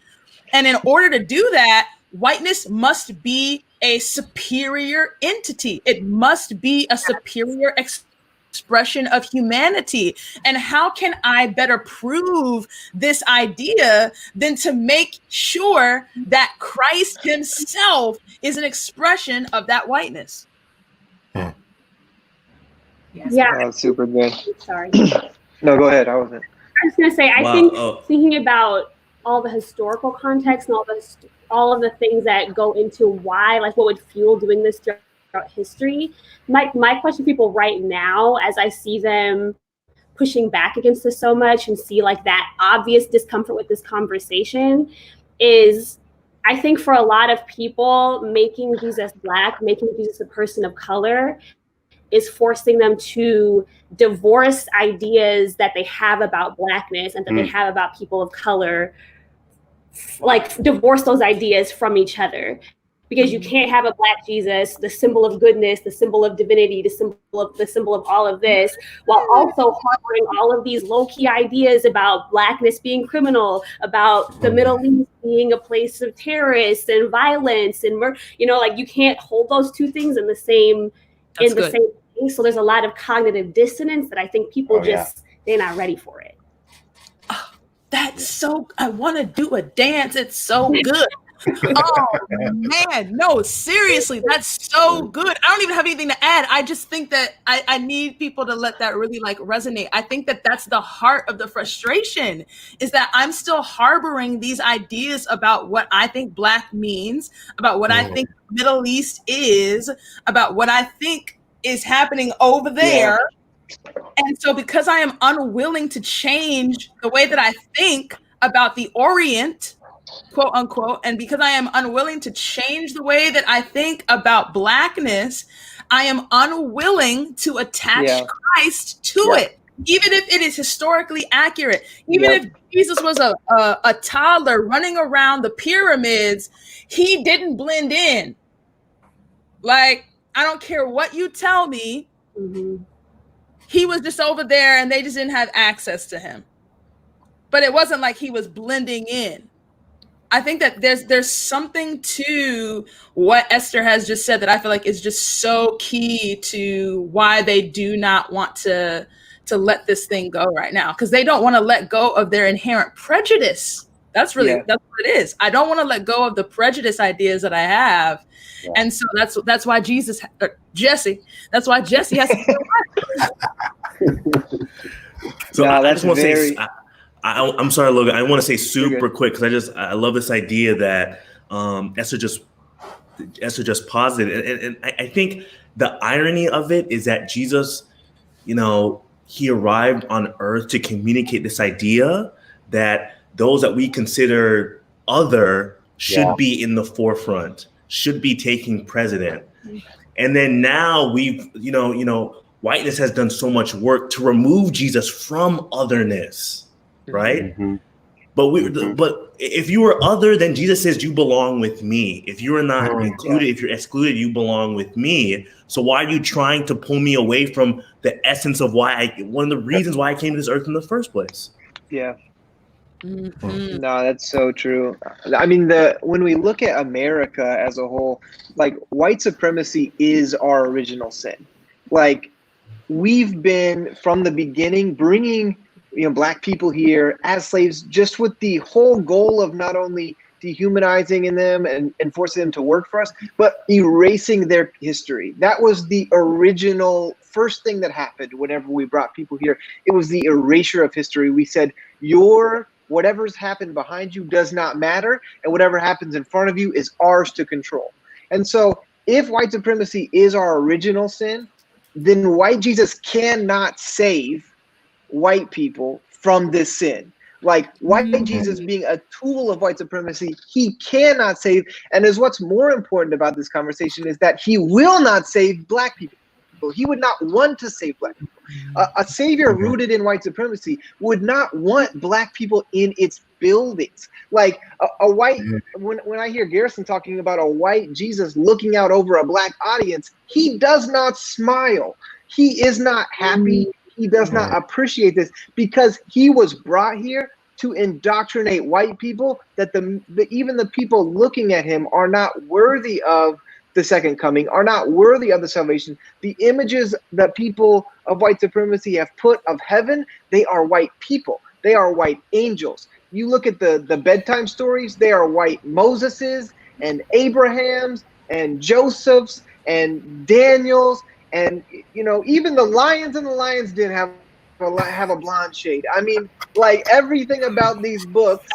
And in order to do that, whiteness must be a superior entity. It must be a superior expression of humanity. And how can I better prove this idea than to make sure that Christ himself is an expression of that whiteness? Yes. Yeah. That's super good. Sorry. No, go ahead. I wasn't. I was going to say, I think thinking about all the historical context and all of the things that go into why, like what would fuel doing this throughout history. My question to people right now, as I see them pushing back against this so much and see like that obvious discomfort with this conversation, is I think for a lot of people, making Jesus Black, making Jesus a person of color, is forcing them to divorce ideas that they have about Blackness and that they have about people of color, like divorce those ideas from each other. Because you can't have a Black Jesus, the symbol of goodness, the symbol of divinity, the symbol of all of this, while also harboring all of these low-key ideas about Blackness being criminal, about the Middle East being a place of terrorists and violence and like you can't hold those two things in the same same place. So there's a lot of cognitive dissonance that I think people they're not ready for it. That's so, I want to do a dance. It's so good. Oh man, no, seriously, that's so good. I don't even have anything to add. I just think that I need people to let that really like resonate. I think that that's the heart of the frustration, is that I'm still harboring these ideas about what I think Black means, about what I think Middle East is, about what I think is happening over there. And so because I am unwilling to change the way that I think about the Orient, quote unquote, and because I am unwilling to change the way that I think about Blackness, I am unwilling to attach Christ to it, even if it is historically accurate. Even if Jesus was a toddler running around the pyramids, he didn't blend in. Like, I don't care what you tell me. He was just over there and they just didn't have access to him. But it wasn't like he was blending in. I think that there's something to what Esther has just said that I feel like is just so key to why they do not want to let this thing go right now, because they don't want to let go of their inherent prejudice. That's what it is. I don't want to let go of the prejudice ideas that I have. Yeah. And so that's why Jesse has to So I just want to say, I'm sorry, Logan. I want to say super quick because I love this idea that Esther just posited, and I think the irony of it is that Jesus, he arrived on earth to communicate this idea that those that we consider other should be in the forefront, should be taking precedent. And then now we've, whiteness has done so much work to remove Jesus from otherness, right? Mm-hmm. But if you were other, then Jesus says, you belong with me. If you are not included, if you're excluded, you belong with me. So why are you trying to pull me away from the essence of one of the reasons why I came to this earth in the first place? Yeah. Mm-hmm. No, that's so true. I mean, when we look at America as a whole, like, white supremacy is our original sin. Like, we've been from the beginning bringing Black people here as slaves, just with the whole goal of not only dehumanizing in them and forcing them to work for us, but erasing their history. That was the original first thing that happened whenever we brought people here. It was the erasure of history. We said, whatever's happened behind you does not matter, and whatever happens in front of you is ours to control. And so if white supremacy is our original sin, then white Jesus cannot save white people from this sin. Like, white Jesus being a tool of white supremacy, he cannot save. And is what's more important about this conversation is that he will not save Black people. He would not want to save Black people. A savior rooted in white supremacy would not want Black people in its buildings. Like a white, when I hear Garrison talking about a white Jesus looking out over a Black audience, he does not smile. He is not happy. He does not appreciate this, because he was brought here to indoctrinate white people that even the people looking at him are not worthy of the second coming, are not worthy of the salvation. The images that people of white supremacy have put of heaven, they are white people. They are white angels. You look at the bedtime stories, they are white Moseses and Abrahams and Josephs and Daniels. And, even the lions in the lion's den have a blonde shade. I mean, like, everything about these books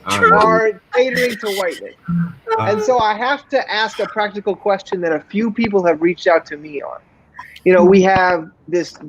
are catering to whiteness. And so I have to ask a practical question that a few people have reached out to me on. We have this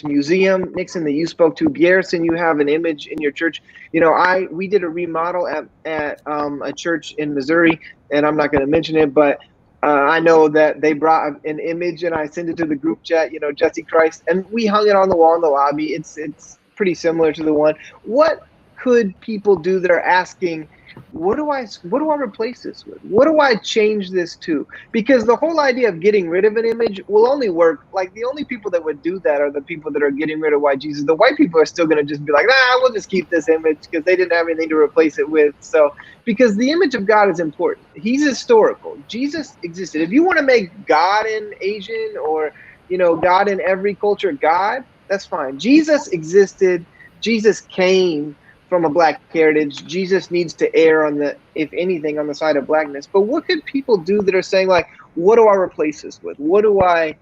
museum, Nixon, that you spoke to. Garrison, you have an image in your church. We did a remodel at a church in Missouri, and I'm not going to mention it, but I know that they brought an image, and I sent it to the group chat, Jesse Christ, and we hung it on the wall in the lobby. It's pretty similar to the one. What could people do that are asking, what do I replace this with? What do I change this to? Because the whole idea of getting rid of an image will only work. Like, the only people that would do that are the people that are getting rid of white Jesus. The white people are still going to just be like, nah, we'll just keep this image because they didn't have anything to replace it with. So, because the image of God is important. He's historical. Jesus existed. If you want to make God in Asian or, God in every culture, God, that's fine. Jesus existed. Jesus came from a Black heritage. Jesus needs to err if anything, on the side of Blackness. But what could people do that are saying, like, what do I replace this with? What do I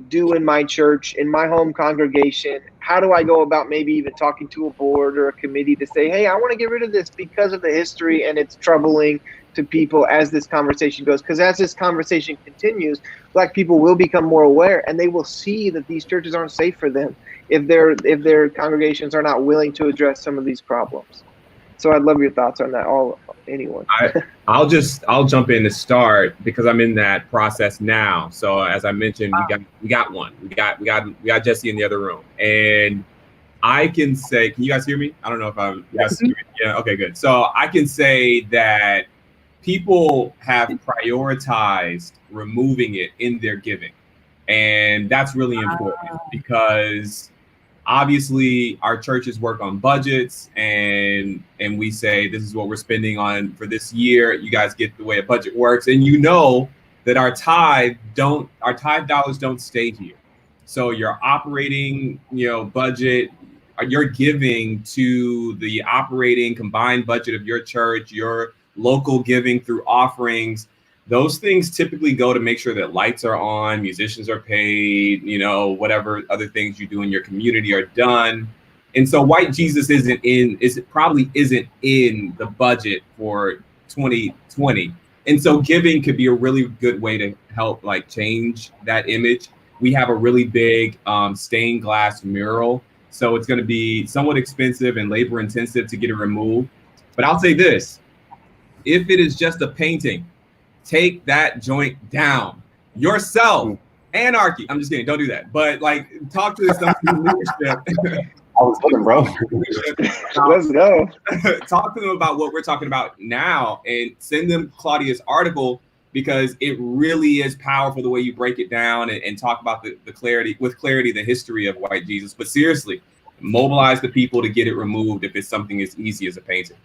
do in my church, in my home congregation? How do I go about maybe even talking to a board or a committee to say, hey, I want to get rid of this because of the history, and it's troubling to people as this conversation goes? Because as this conversation continues, Black people will become more aware, and they will see that these churches aren't safe for them if their congregations are not willing to address some of these problems. So I'd love your thoughts on that. Anyone. I'll jump in to start, because I'm in that process now. So as I mentioned, we got one. We got Jesse in the other room, and I can say, can you guys hear me? I don't know if you guys hear me. Yeah. Okay. Good. So I can say that people have prioritized removing it in their giving, and that's really important, because Obviously, our churches work on budgets, and we say this is what we're spending on for this year. You guys get the way a budget works, and you know that our tithe dollars don't stay here. So your operating, budget, you're giving to the operating combined budget of your church, your local giving through offerings. Those things typically go to make sure that lights are on, musicians are paid, whatever other things you do in your community are done. And so White Jesus probably isn't in the budget for 2020. And so giving could be a really good way to help change that image. We have a really big stained glass mural. So it's going to be somewhat expensive and labor intensive to get it removed. But I'll say this, if it is just a painting, take that joint down yourself. Anarchy. I'm just kidding. Don't do that. But talk to some leadership. I was looking, bro. Let's go. Talk to them about what we're talking about now and send them Claudia's article, because it really is powerful the way you break it down and talk about the clarity, the history of White Jesus. But seriously, mobilize the people to get it removed if it's something as easy as a painting.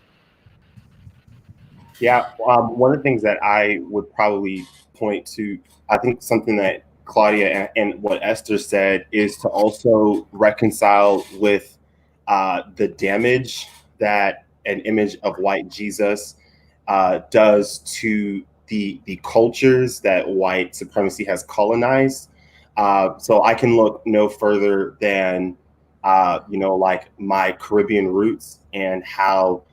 Yeah, one of the things that I would probably point to, I think something that Claudia and what Esther said is to also reconcile with the damage that an image of White Jesus does to the cultures that white supremacy has colonized. So I can look no further than my Caribbean roots and how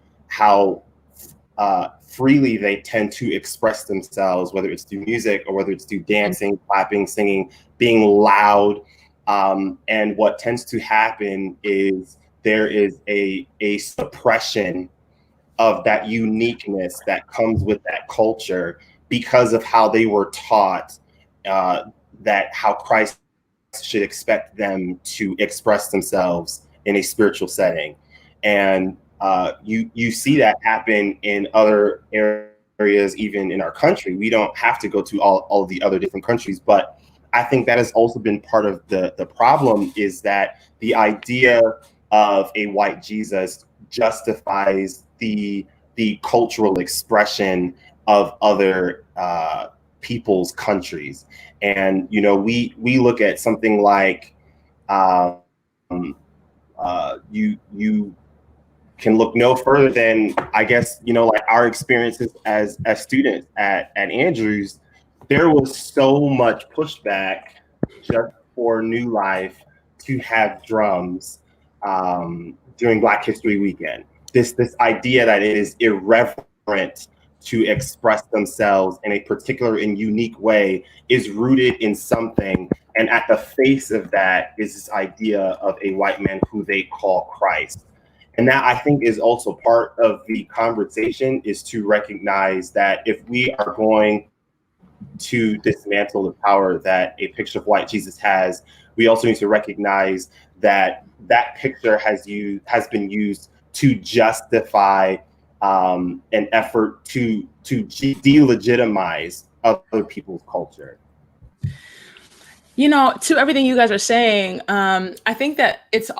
freely they tend to express themselves, whether it's through music or whether it's through dancing, clapping, singing, being loud. And what tends to happen is there is a suppression of that uniqueness that comes with that culture because of how they were taught that how Christ should expect them to express themselves in a spiritual setting. And you see that happen in other areas, even in our country. We don't have to go to all the other different countries, but I think that has also been part of the problem, is that the idea of a white Jesus justifies the cultural expression of other people's countries. And we look at something like you can look no further than, I guess, our experiences as students at Andrews. There was so much pushback just for New Life to have drums during Black History Weekend. This idea that it is irreverent to express themselves in a particular and unique way is rooted in something. And at the face of that is this idea of a white man who they call Christ. And that, I think, is also part of the conversation, is to recognize that if we are going to dismantle the power that a picture of white Jesus has, we also need to recognize that that picture has been used to justify an effort to delegitimize other people's culture. To everything you guys are saying, I think that it's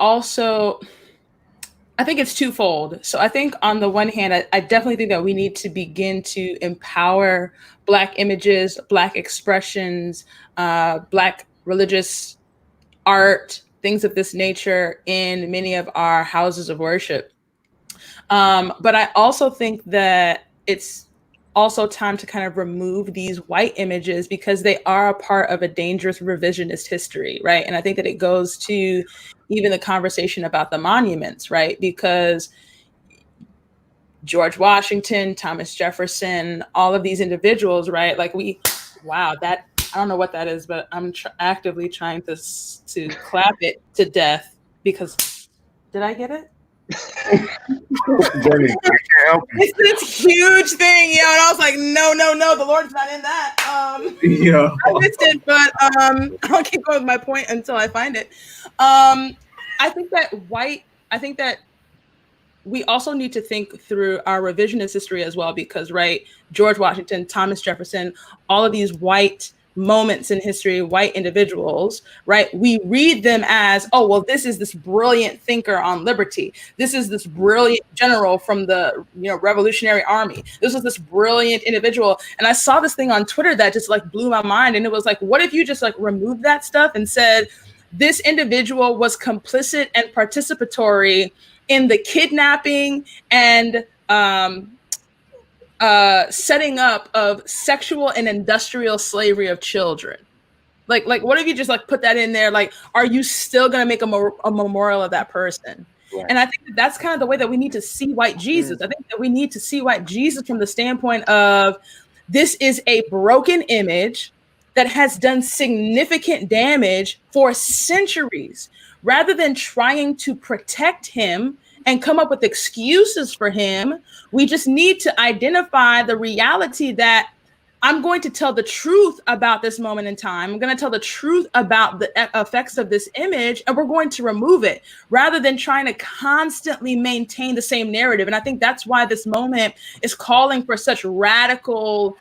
twofold. So I think on the one hand, I definitely think that we need to begin to empower Black images, Black expressions, Black religious art, things of this nature in many of our houses of worship. But I also think that it's also time to kind of remove these white images because they are a part of a dangerous revisionist history, right? And I think that it goes to even the conversation about the monuments, right? Because George Washington, Thomas Jefferson, all of these individuals, right? I don't know what that is, but I'm actively trying to clap it to death because, did I get it? It's this huge thing, and I was like, no, the Lord's not in that. I missed it, but I'll keep going with my point until I find it. I think that we also need to think through our revisionist history as well, because, right, George Washington, Thomas Jefferson, all of these white moments in history, white individuals, right? We read them as, oh, well, this is this brilliant thinker on liberty. This is this brilliant general from the Revolutionary Army. This was this brilliant individual. And I saw this thing on Twitter that just like blew my mind. And it was like, what if you just like removed that stuff and said, this individual was complicit and participatory in the kidnapping and setting up of sexual and industrial slavery of children. Like what if you just like put that in there? Like, are you still going to make a memorial of that person? Right. And I think that's kind of the way that we need to see white Jesus. I think that we need to see white Jesus from the standpoint of this is a broken image that has done significant damage for centuries. Rather than trying to protect him and come up with excuses for him, we just need to identify the reality that I'm going to tell the truth about this moment in time. I'm going to tell the truth about the effects of this image, and we're going to remove it rather than trying to constantly maintain the same narrative. And I think that's why this moment is calling for such radical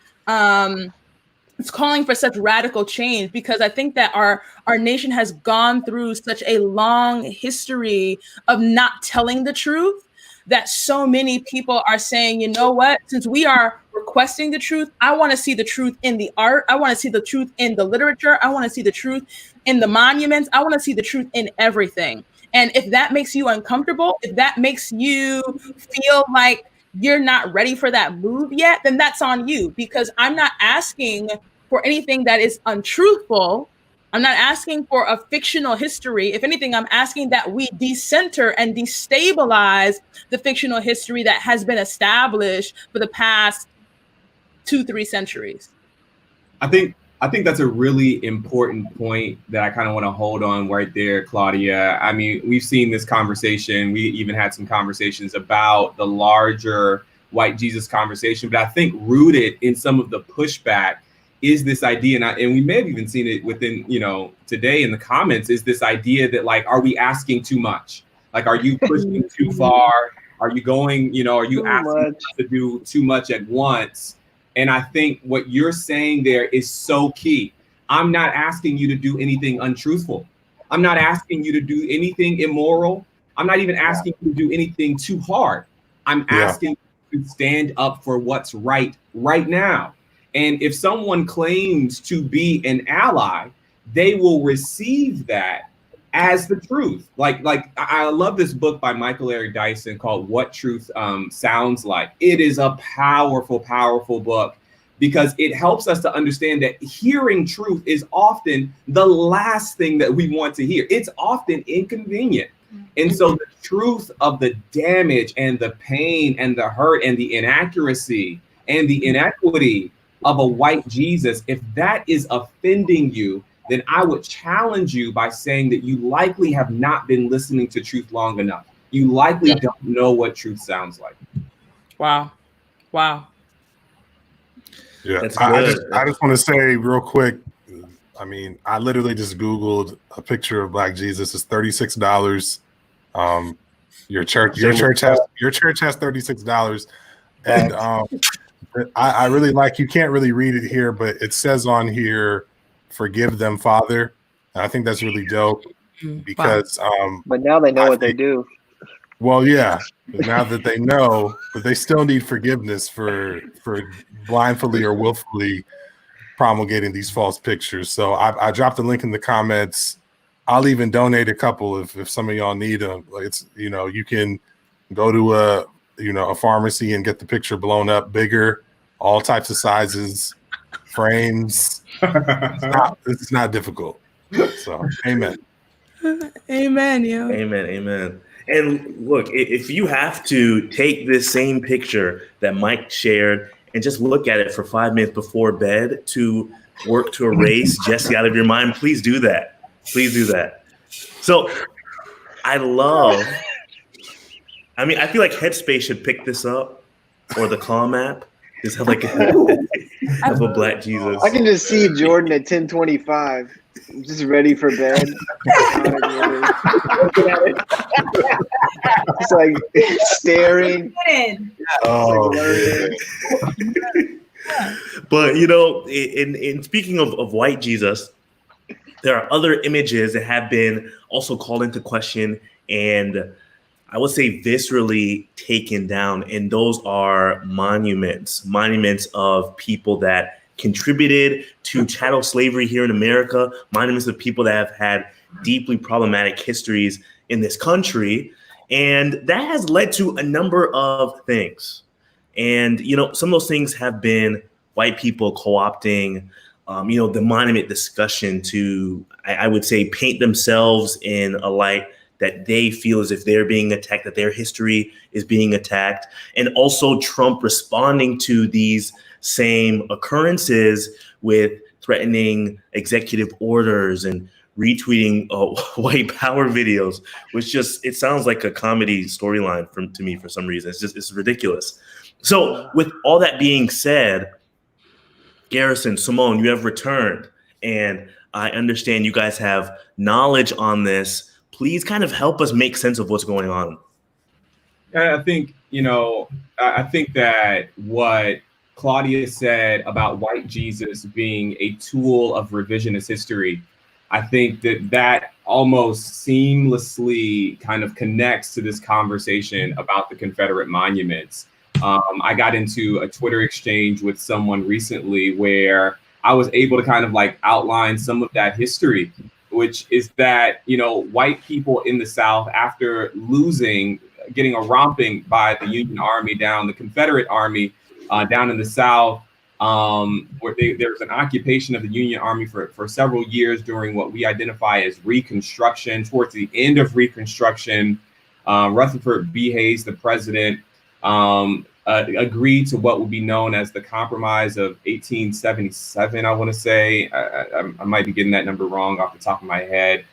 change, because I think that our nation has gone through such a long history of not telling the truth that so many people are saying, you know what, since we are requesting the truth, I want to see the truth in the art. I want to see the truth in the literature. I want to see the truth in the monuments. I want to see the truth in everything. And if that makes you uncomfortable, if that makes you feel like you're not ready for that move yet, then that's on you, because I'm not asking for anything that is untruthful. I'm not asking for a fictional history. If anything, I'm asking that we decenter and destabilize the fictional history that has been established for the past 2-3 centuries. I think that's a really important point that I kind of want to hold on right there, Claudia. I mean, we've seen this conversation. We even had some conversations about the larger white Jesus conversation, but I think rooted in some of the pushback is this idea, and we may have even seen it within, today in the comments, is this idea that like, are we asking too much? Like, are you pushing too far? Are you going, are you asking us to do too much at once? And I think what you're saying there is so key. I'm not asking you to do anything untruthful. I'm not asking you to do anything immoral. I'm not even asking you to do anything too hard. I'm asking you to stand up for what's right now. And if someone claims to be an ally, they will receive that as the truth. Like I love this book by Michael Eric Dyson called What Truth Sounds Like. It is a powerful, powerful book because it helps us to understand that hearing truth is often the last thing that we want to hear. It's often inconvenient. And so the truth of the damage and the pain and the hurt and the inaccuracy and the inequity of a white Jesus, if that is offending you, then I would challenge you by saying that you likely have not been listening to truth long enough. You likely don't know what truth sounds like. Wow. Yeah, I just want to say real quick, I mean, I literally just Googled a picture of Black Jesus. It's $36. Your church has $36. And I really like, you can't really read it here, but it says on here, "Forgive them, Father." And I think that's really dope because but now they know what they do. Well, yeah, now that they know, but they still need forgiveness for blindly or willfully promulgating these false pictures. So I dropped the link in the comments. I'll even donate a couple if some of y'all need them. Like, it's, you can go to a pharmacy and get the picture blown up bigger, all types of sizes, frames. It's not difficult. So amen. Amen. Yeah. Amen. And look, if you have to take this same picture that Mike shared and just look at it for 5 minutes before bed to work to erase Jesse out of your mind, please do that. Please do that. So I feel like Headspace should pick this up, or the Calm app. Just have like have a Black Jesus. I can just see Jordan at 10:25, just ready for bed. Just like staring. Oh, But you know, in speaking of white Jesus, there are other images that have been also called into question and I would say viscerally taken down. And those are monuments of people that contributed to chattel slavery here in America, monuments of people that have had deeply problematic histories in this country. And that has led to a number of things. And, you know, some of those things have been white people co-opting, you know, the monument discussion to, I would say, paint themselves in a light that they feel as if they're being attacked, that their history is being attacked. And also Trump responding to these same occurrences with threatening executive orders and retweeting white power videos, which just, it sounds like a comedy storyline to me for some reason. It's ridiculous. So with all that being said, Garrison, Simone, you have returned, and I understand you guys have knowledge on this. Please kind of help us make sense of what's going on. I think, you know, I think that what Claudia said about white Jesus being a tool of revisionist history, I think that almost seamlessly kind of connects to this conversation about the Confederate monuments. I got into a Twitter exchange with someone recently where I was able to kind of like outline some of that history, which is that, you know, white people in the South, after getting a romping by the Union Army down, the Confederate Army down in the South, where there was an occupation of the Union Army for several years during what we identify as Reconstruction. Towards the end of Reconstruction, Rutherford B. Hayes, the president, agreed to what would be known as the Compromise of 1877, I want to say. I might be getting that number wrong off the top of my head.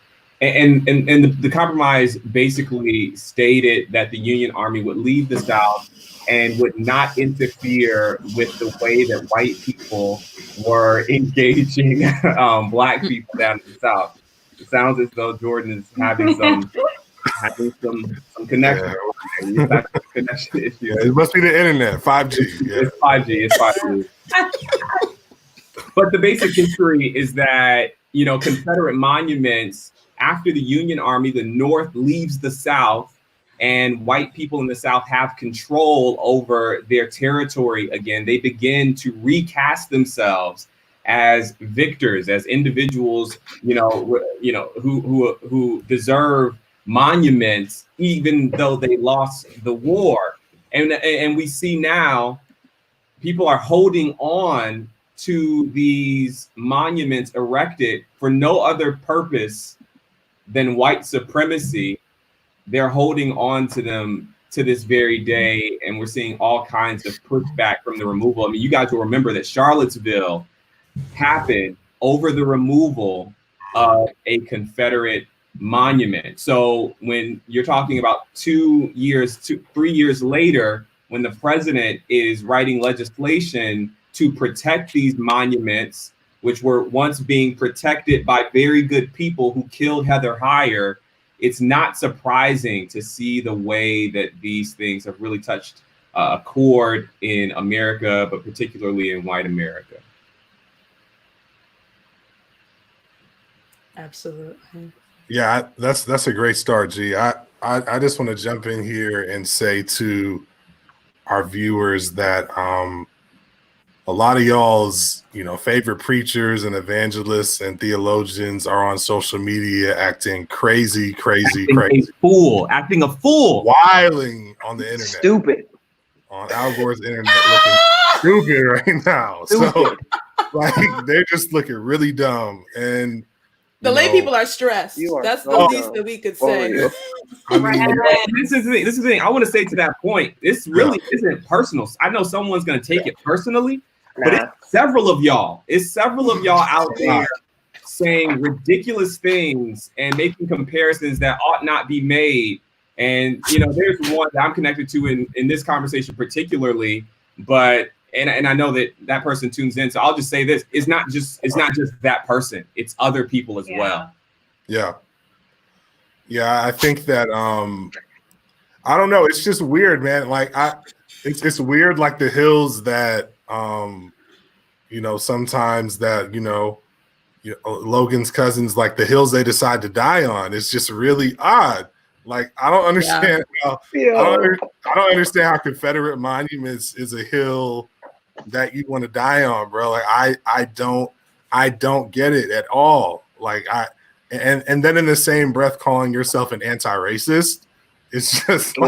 And the compromise basically stated that the Union Army would leave the South and would not interfere with the way that white people were engaging Black people down in the South. It sounds as though Jordan is having some connection. Yeah. Connection issues. Yeah, it must be the internet, 5G. Yeah. It's 5G. It's 5G. But the basic history is that, you know, Confederate monuments, after the Union Army, the North leaves the South, and white people in the South have control over their territory again. They begin to recast themselves as victors, as individuals, who deserve monuments, even though they lost the war. And we see now people are holding on to these monuments erected for no other purpose than white supremacy. They're holding on to them to this very day, and we're seeing all kinds of pushback from the removal. I mean, you guys will remember that Charlottesville happened over the removal of a Confederate monument. So when you're talking about 3 years later, when the president is writing legislation to protect these monuments, which were once being protected by very good people who killed Heather Heyer, it's not surprising to see the way that these things have really touched a chord in America, but particularly in white America. Absolutely. Yeah, that's a great start, G. I just want to jump in here and say to our viewers that a lot of y'all's, favorite preachers and evangelists and theologians are on social media acting crazy. Acting a fool. Wiling on the internet. Stupid. On Al Gore's internet, looking stupid right now. So, they're just looking really dumb. And the lay people are stressed. That's the least that we could say. I mean, this is the thing. I want to say to that point, this really isn't personal. I know someone's going to take it personally, but it's several of y'all out there saying ridiculous things and making comparisons that ought not be made. And, there's one that I'm connected to in this conversation particularly, but and I know that person tunes in. So I'll just say this. It's not just that person. It's other people as well. Yeah. Yeah, I think that I don't know. It's just weird, man. Like it's weird, like the hills that sometimes that, Logan's cousins, like the hills they decide to die on, it's just really odd. Like, I don't understand how I don't understand how Confederate monuments is a hill that you want to die on, bro. Like, I don't get it at all. Like, and then in the same breath calling yourself an anti-racist, it's just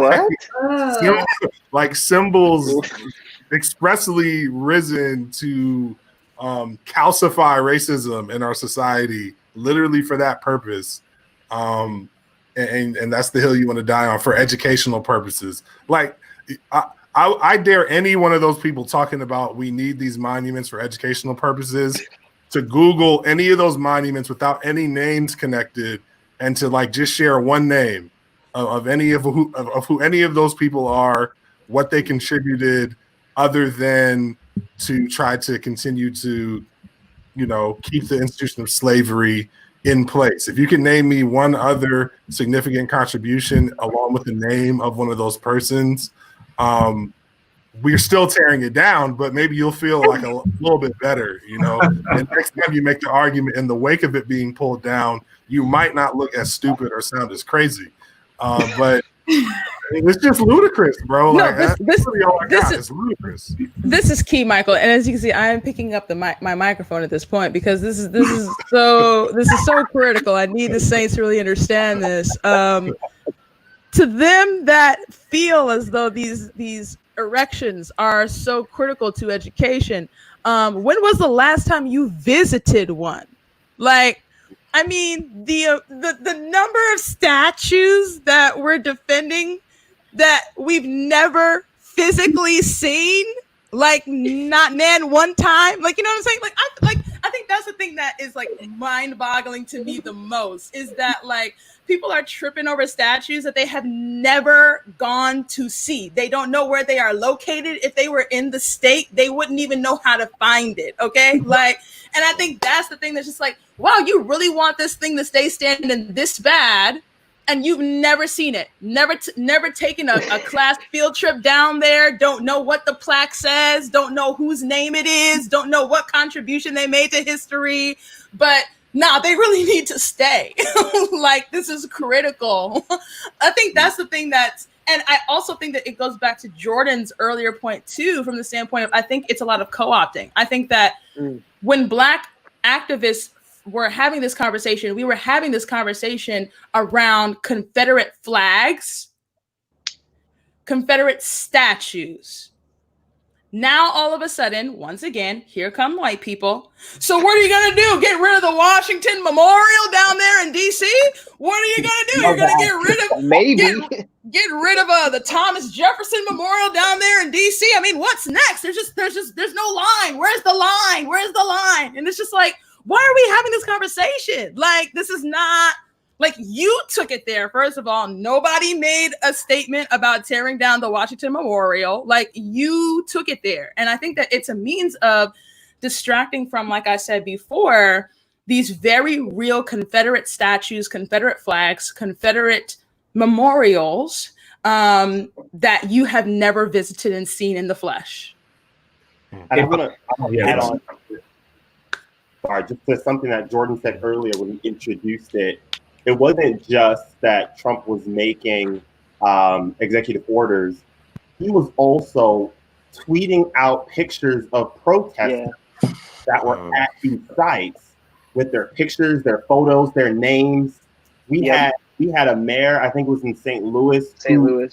like symbols expressly risen to calcify racism in our society, literally for that purpose. And that's the hill you want to die on for educational purposes. Like, I dare any one of those people talking about we need these monuments for educational purposes to Google any of those monuments without any names connected, and to like just share one name of who any of those people are, what they contributed, other than to try to continue to, keep the institution of slavery in place. If you can name me one other significant contribution along with the name of one of those persons, we're still tearing it down, but maybe you'll feel like a little bit better, And next time you make the argument in the wake of it being pulled down, you might not look as stupid or sound as crazy. But it's just ludicrous, bro. No, like, it's ludicrous. This is key, Michael. And as you can see, I am picking up my microphone at this point because this is so critical. I need the Saints to really understand this. To them that feel as though these erections are so critical to education, when was the last time you visited one? Like, I mean, the number of statues that we're defending that we've never physically seen, like not one time, like, you know what I'm saying? Like, I think that's the thing that is like mind-boggling to me the most, is that like people are tripping over statues that they have never gone to see. They don't know where they are located. If they were in the state, they wouldn't even know how to find it. Okay, like. And I think that's the thing that's just like, wow, you really want this thing to stay standing this bad, and you've never seen it, never taken a class field trip down there, don't know what the plaque says, don't know whose name it is, don't know what contribution they made to history, but they really need to stay. Like, this is critical. I think that's the thing and I also think that it goes back to Jordan's earlier point too, from the standpoint of, I think it's a lot of co-opting. I think that when Black activists were having this conversation, we were having this conversation around Confederate flags, Confederate statues. Now, all of a sudden, once again, here come white people. So what are you going to do? Get rid of the Washington Memorial down there in D.C.? What are you going to do? You're going to get rid of... Maybe. Get rid of the Thomas Jefferson Memorial down there in D.C.? I mean, what's next? There's no line. Where's the line? Where's the line? And it's just like, why are we having this conversation? Like, this is not... Like, you took it there. First of all, nobody made a statement about tearing down the Washington Memorial. Like, you took it there. And I think that it's a means of distracting from, like I said before, these very real Confederate statues, Confederate flags, Confederate memorials that you have never visited and seen in the flesh. And I want to add on, just to something that Jordan said earlier when he introduced it. It wasn't just that Trump was making executive orders. He was also tweeting out pictures of protesters that were at these sites with their pictures, their photos, their names. We had a mayor, I think it was in St. Louis. Who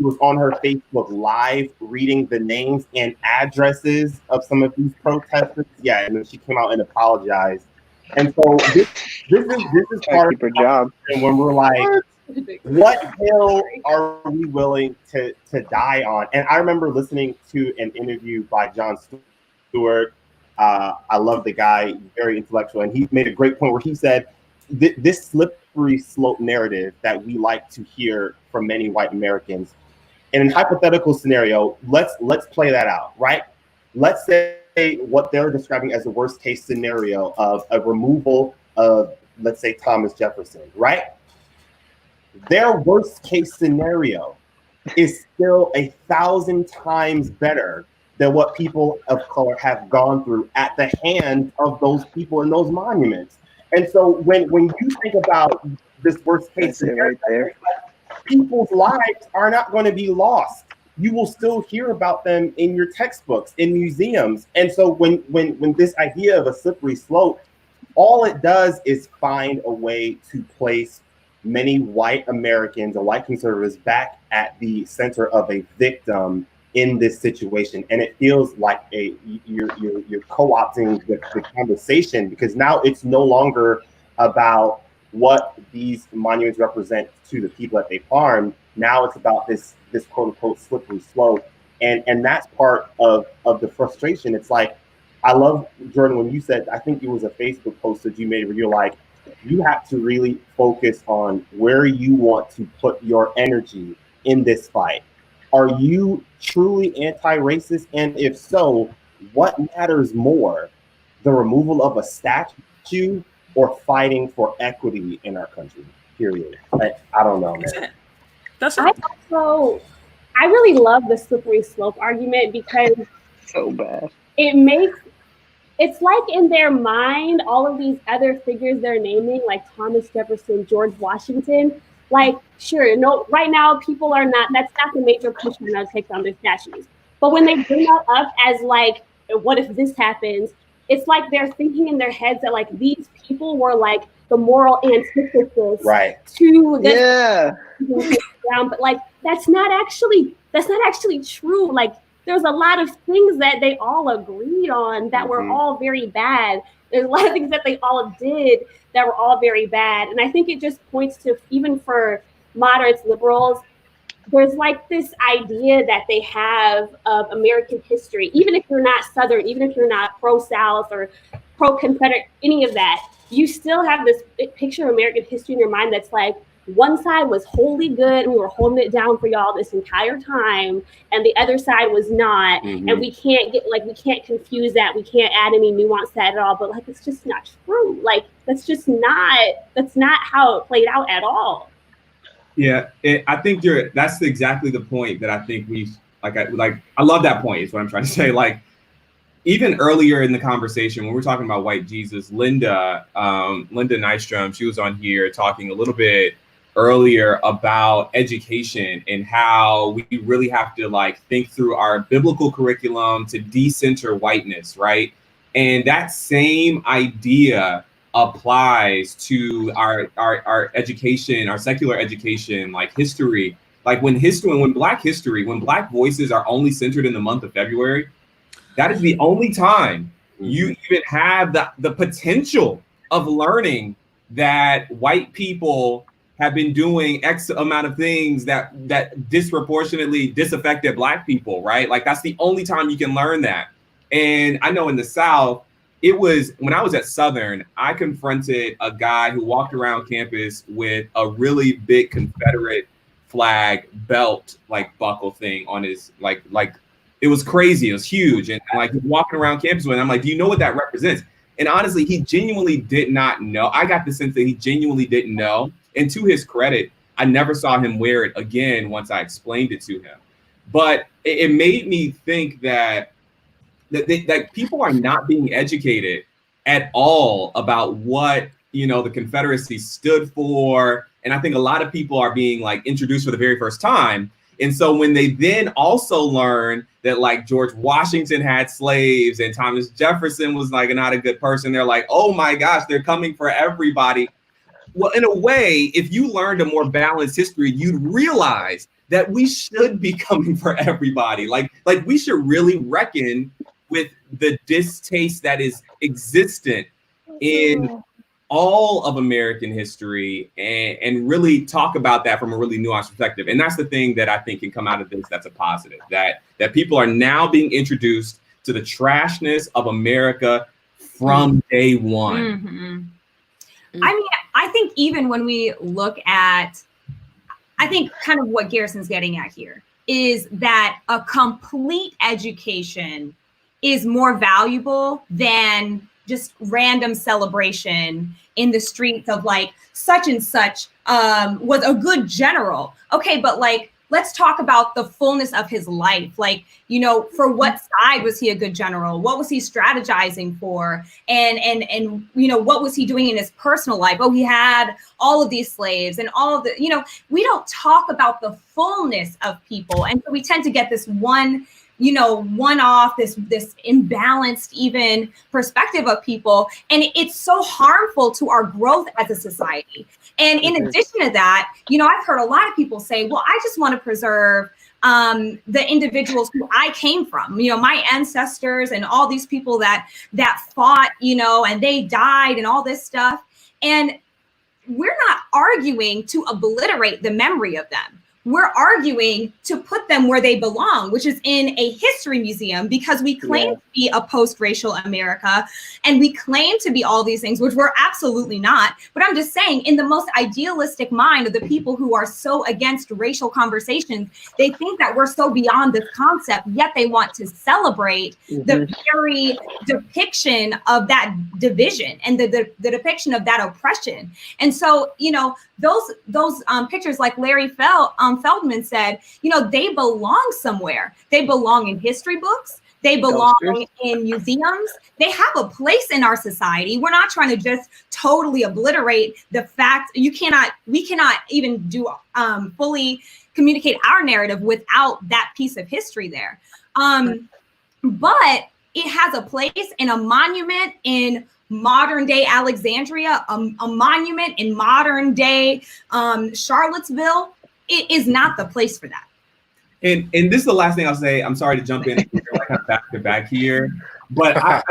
was on her Facebook Live reading the names and addresses of some of these protesters. Yeah, and then she came out and apologized. And so this is part of her job. And when we're like, what hill are we willing to die on? And I remember listening to an interview by Jon Stewart. I love the guy, very intellectual, and he made a great point where he said this slippery slope narrative that we like to hear from many white Americans. In a hypothetical scenario, let's play that out, right? Let's say what they're describing as the worst case scenario of a removal of, let's say, Thomas Jefferson, right? Their worst case scenario is still 1,000 times better than what people of color have gone through at the hands of those people in those monuments. And so when you think about this worst case That's it right there. people's lives are not going to be lost. You will still hear about them in your textbooks, in museums. And so when this idea of a slippery slope, all it does is find a way to place many white Americans or white conservatives back at the center of a victim in this situation. And it feels like you're co-opting the conversation, because now it's no longer about what these monuments represent to the people that they farmed. Now it's about this quote unquote slippery slope. And that's part of the frustration. It's like, I love, Jordan, when you said, I think it was a Facebook post that you made where you're like, you have to really focus on where you want to put your energy in this fight. Are you truly anti-racist? And if so, what matters more, the removal of a statue or fighting for equity in our country? Period. I don't know, man. I really love the slippery slope argument, because so bad. It's like in their mind, all of these other figures they're naming, like Thomas Jefferson, George Washington, like, sure, no, right now people are not, that's not the major push to take down their statues. But when they bring that up as like, what if this happens? It's like they're thinking in their heads that like these people were like the moral antithesis to this. Yeah. But like, that's not actually true. Like, there's a lot of things that they all agreed on that were all very bad. There's a lot of things that they all did that were all very bad. And I think it just points to, even for moderates, liberals, there's like this idea that they have of American history, even if you're not Southern, even if you're not pro-South or pro-Confederate, any of that, you still have this picture of American history in your mind that's like, one side was wholly good and we were holding it down for y'all this entire time, and the other side was not. And we can't confuse that. We can't add any nuance to that at all. But like, it's just not true. Like, that's not how it played out at all. Yeah, I think that's exactly the point that I think I love that point, is what I'm trying to say. Like, even earlier in the conversation, when we're talking about white Jesus, Linda Nystrom, she was on here talking a little bit earlier about education and how we really have to like think through our biblical curriculum to decenter whiteness, right? And that same idea applies to our education, our secular education, like history. Like when Black voices are only centered in the month of February, that is the only time you even have the potential of learning that white people have been doing X amount of things that disproportionately disaffected Black people, right? Like, that's the only time you can learn that. And I know in the South, it was when I was at Southern, I confronted a guy who walked around campus with a really big Confederate flag belt, like buckle thing on his, like it was crazy. It was huge. And like walking around campus with him, I'm like, do you know what that represents? And honestly, he genuinely did not know. I got the sense that he genuinely didn't know. And to his credit, I never saw him wear it again once I explained it to him. But it made me think that people are not being educated at all about what, the Confederacy stood for. And I think a lot of people are being like introduced for the very first time. And so when they then also learn that like George Washington had slaves and Thomas Jefferson was like not a good person, they're like, oh my gosh, they're coming for everybody. Well, in a way, if you learned a more balanced history, you'd realize that we should be coming for everybody. Like we should really reckon with the distaste that is existent in all of American history and really talk about that from a really nuanced perspective. And that's the thing that I think can come out of this that's a positive, that people are now being introduced to the trashness of America from day one. I mean, I think even when we look at, I think kind of what Garrison's getting at here is that a complete education is more valuable than just random celebration in the streets of like such and such was a good general. Okay, but like let's talk about the fullness of his life. Like, you know, for what side was he a good general? What was he strategizing for? And you know, what was he doing in his personal life? Oh, he had all of these slaves and all of the, you know, we don't talk about the fullness of people. And so we tend to get this one, you know, one-off, this imbalanced even perspective of people. And it's so harmful to our growth as a society. And in addition to that, you know, I've heard a lot of people say, well, I just want to preserve the individuals who I came from, you know, my ancestors and all these people that fought, you know, and they died and all this stuff. And we're not arguing to obliterate the memory of them. We're arguing to put them where they belong, which is in a history museum, because we claim to be a post-racial America and we claim to be all these things, which we're absolutely not. But I'm just saying, in the most idealistic mind of the people who are so against racial conversations, they think that we're so beyond this concept, yet they want to celebrate the very depiction of that division and the depiction of that oppression. And so, you know, those pictures, like Larry Feldman said, you know, they belong somewhere. They belong in history books. They belong in museums. They have a place in our society. We're not trying to just totally obliterate the fact. We cannot even do fully communicate our narrative without that piece of history there. But it has a place in a monument in modern day Alexandria, a monument in modern day Charlottesville. It is not the place for that. And this is the last thing I'll say. I'm sorry to jump in like kind of back to back here, but I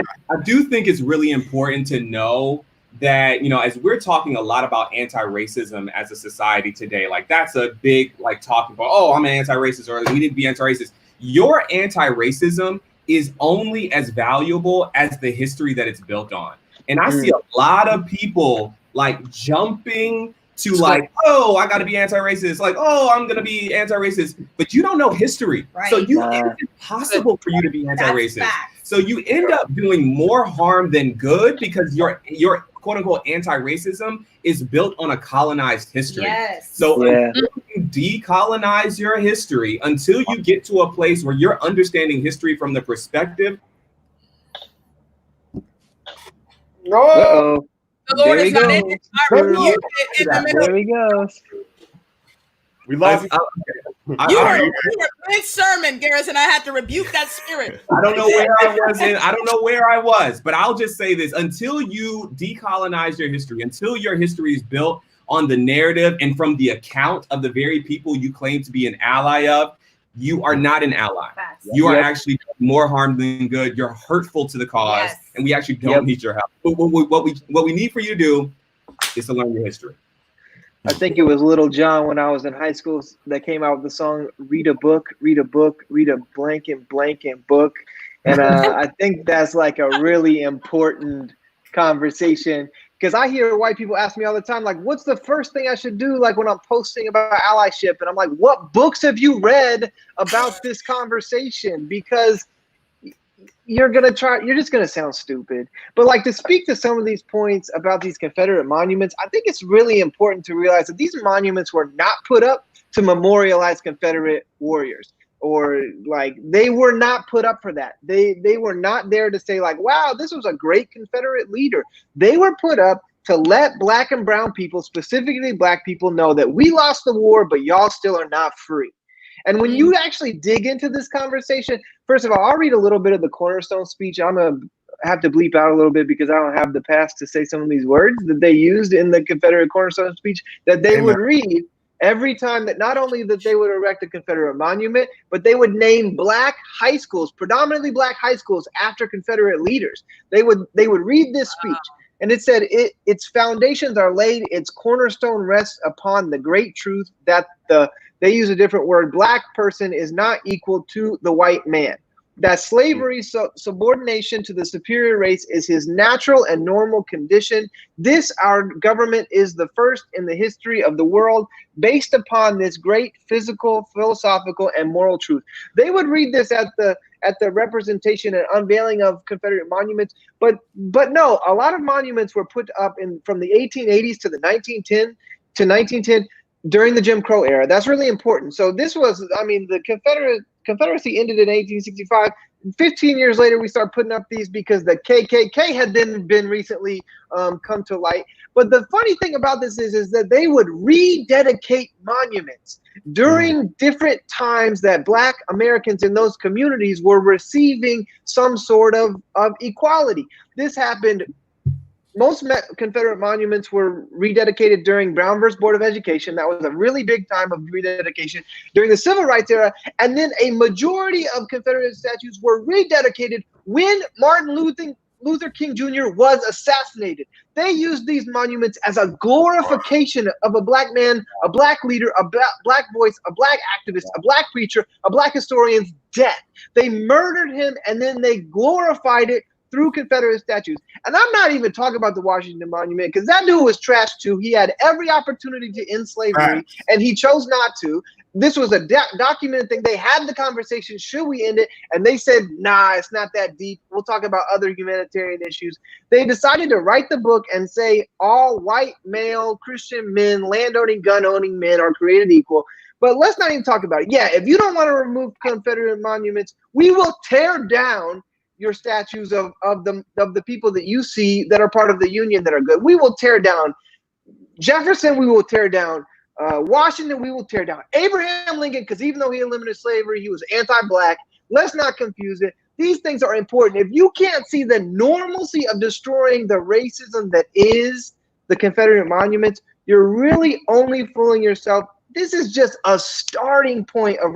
do think it's really important to know that, you know, as we're talking a lot about anti-racism as a society today, like that's a big like talking about, oh, I'm an anti-racist, or we need to be anti-racist. Your anti-racism is only as valuable as the history that it's built on. And I see a lot of people like jumping to like, oh, I got to be anti-racist. Like, oh, I'm going to be anti-racist. But you don't know history. Right. So it's impossible for you to be anti-racist. So you end up doing more harm than good because your quote unquote anti-racism is built on a colonized history. Yes. So until you decolonize your history, until you get to a place where you're understanding history from the perspective. Uh-oh. The Lord is not in it. I rebuke it in the middle. There he goes. We lost. You heard mid sermon, Garrison. I had to rebuke that spirit. I don't know where I was I don't know where I was, but I'll just say this: until you decolonize your history, until your history is built on the narrative and from the account of the very people you claim to be an ally of, you are not an ally. You are actually more harm than good. You're hurtful to the cause, and we actually don't need your help. But what we need for you to do is to learn your history. I think it was Little John when I was in high school that came out with the song "Read a book, read a book, read a blanket book," and I think that's like a really important conversation. Because I hear white people ask me all the time, like, what's the first thing I should do, like, when I'm posting about allyship? And I'm like, what books have you read about this conversation? Because you're just going to sound stupid. But, like, to speak to some of these points about these Confederate monuments, I think it's really important to realize that these monuments were not put up to memorialize Confederate warriors. Or like they were not put up for that. They were not there to say like, wow, this was a great Confederate leader. They were put up to let black and brown people, specifically black people, know that we lost the war, but y'all still are not free. And when you actually dig into this conversation, first of all, I'll read a little bit of the Cornerstone speech. I'm going to have to bleep out a little bit because I don't have the pass to say some of these words that they used in the Confederate Cornerstone speech that they would read every time, that not only that they would erect a Confederate monument, but they would name black high schools, predominantly black high schools, after Confederate leaders. They would read this speech, and it said, its foundations are laid, its cornerstone rests upon the great truth that they use a different word, black person is not equal to the white man. That slavery's subordination to the superior race is his natural and normal condition. This, our government, is the first in the history of the world based upon this great physical, philosophical, and moral truth. They would read this at the representation and unveiling of Confederate monuments, but no, a lot of monuments were put up from the 1880s to the 1910. during the Jim Crow era. That's really important. So this was, I mean, the Confederacy ended in 1865. 15 years later, we start putting up these because the KKK had then been recently come to light. But the funny thing about this is that they would rededicate monuments during different times that Black Americans in those communities were receiving some sort of equality. This happened. Most Confederate monuments were rededicated during Brown versus Board of Education. That was a really big time of rededication during the Civil Rights era. And then a majority of Confederate statues were rededicated when Martin Luther King Jr. was assassinated. They used these monuments as a glorification of a Black man, a Black leader, a Black voice, a Black activist, a Black preacher, a Black historian's death. They murdered him and then they glorified it through Confederate statues. And I'm not even talking about the Washington Monument, because that dude was trash too. He had every opportunity to end slavery, and he chose not to. This was a documented thing. They had the conversation, should we end it? And they said, nah, it's not that deep. We'll talk about other humanitarian issues. They decided to write the book and say all white, male, Christian men, landowning, gun-owning men are created equal. But let's not even talk about it. Yeah, if you don't want to remove Confederate monuments, we will tear down your statues of the people that you see that are part of the Union that are good. We will tear down Jefferson. We will tear down Washington. We will tear down Abraham Lincoln, because even though he eliminated slavery, he was anti-Black. Let's not confuse it. These things are important. If you can't see the normalcy of destroying the racism that is the Confederate monuments, you're really only fooling yourself. This is just a starting point of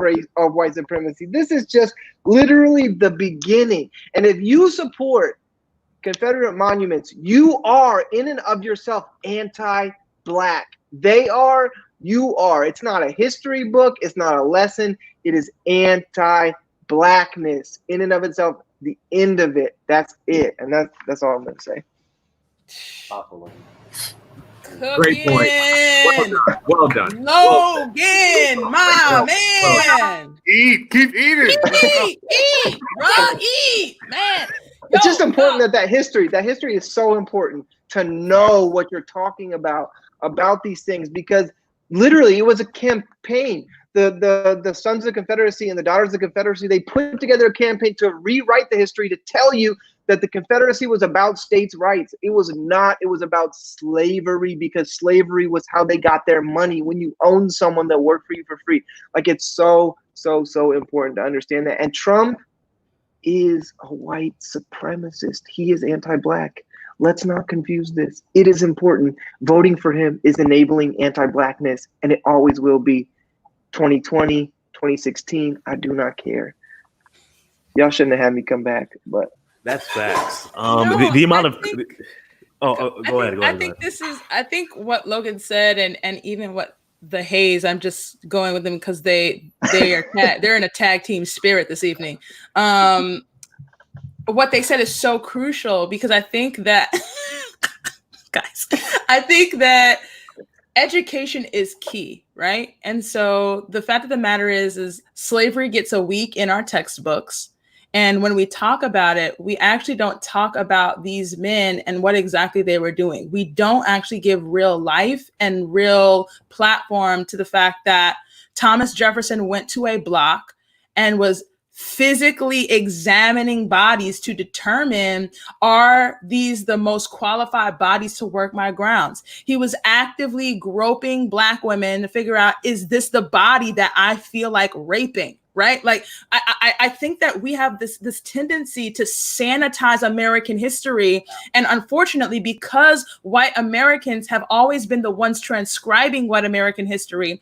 white supremacy. This is just literally the beginning. And if you support Confederate monuments, you are in and of yourself anti-Black. They are, you are. It's not a history book. It's not a lesson. It is anti-Blackness in and of itself. The end of it. That's it. And that's all I'm going to say. Great point. Well done. Logan, my man. Keep eating. Eat, bro, eat, man. It's just important that history is so important to know what you're talking about these things, because literally it was a campaign. The Sons of the Confederacy and the Daughters of the Confederacy, they put together a campaign to rewrite the history, to tell you that the Confederacy was about states' rights. It was not. It was about slavery, because slavery was how they got their money. When you own someone that worked for you for free. Like, it's so important to understand that. And Trump is a white supremacist. He is anti-Black. Let's not confuse this. It is important. Voting for him is enabling anti-Blackness, and it always will be. 2020, 2016, I do not care. Y'all shouldn't have had me come back, but that's facts. The amount of go ahead. I think what Logan said, and even what the Hayes, I'm just going with them because they're in a tag team spirit this evening. What they said is so crucial, because I think that guys, I think that education is key, right? And so the fact of the matter is slavery gets a week in our textbooks. And when we talk about it, we actually don't talk about these men and what exactly they were doing. We don't actually give real life and real platform to the fact that Thomas Jefferson went to a block and was physically examining bodies to determine, are these the most qualified bodies to work my grounds? He was actively groping Black women to figure out, is this the body that I feel like raping? Right? Like, I think that we have this tendency to sanitize American history. And unfortunately, because white Americans have always been the ones transcribing white American history,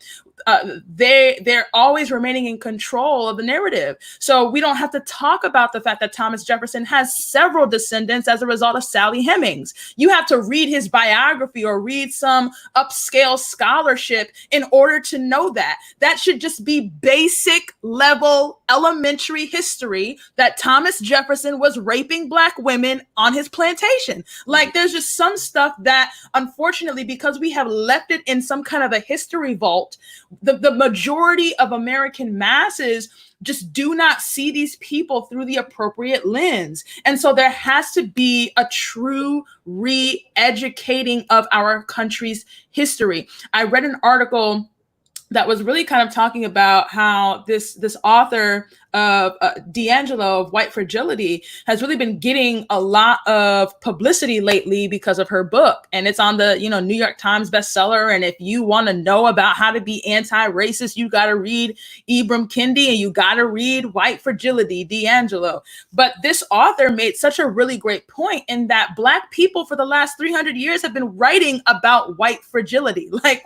they're always remaining in control of the narrative. So we don't have to talk about the fact that Thomas Jefferson has several descendants as a result of Sally Hemings. You have to read his biography or read some upscale scholarship in order to know that. That should just be basic level elementary history, that Thomas Jefferson was raping Black women on his plantation. Like, there's just some stuff that, unfortunately, because we have left it in some kind of a history vault, the majority of American masses just do not see these people through the appropriate lens. And so there has to be a true re-educating of our country's history. I read an article that was really kind of talking about how this author of D'Angelo of White Fragility has really been getting a lot of publicity lately because of her book, and it's on the New York Times bestseller. And if you want to know about how to be anti-racist, you got to read Ibram Kendi and you got to read White Fragility, D'Angelo. But this author made such a really great point in that Black people for the last 300 years have been writing about white fragility. Like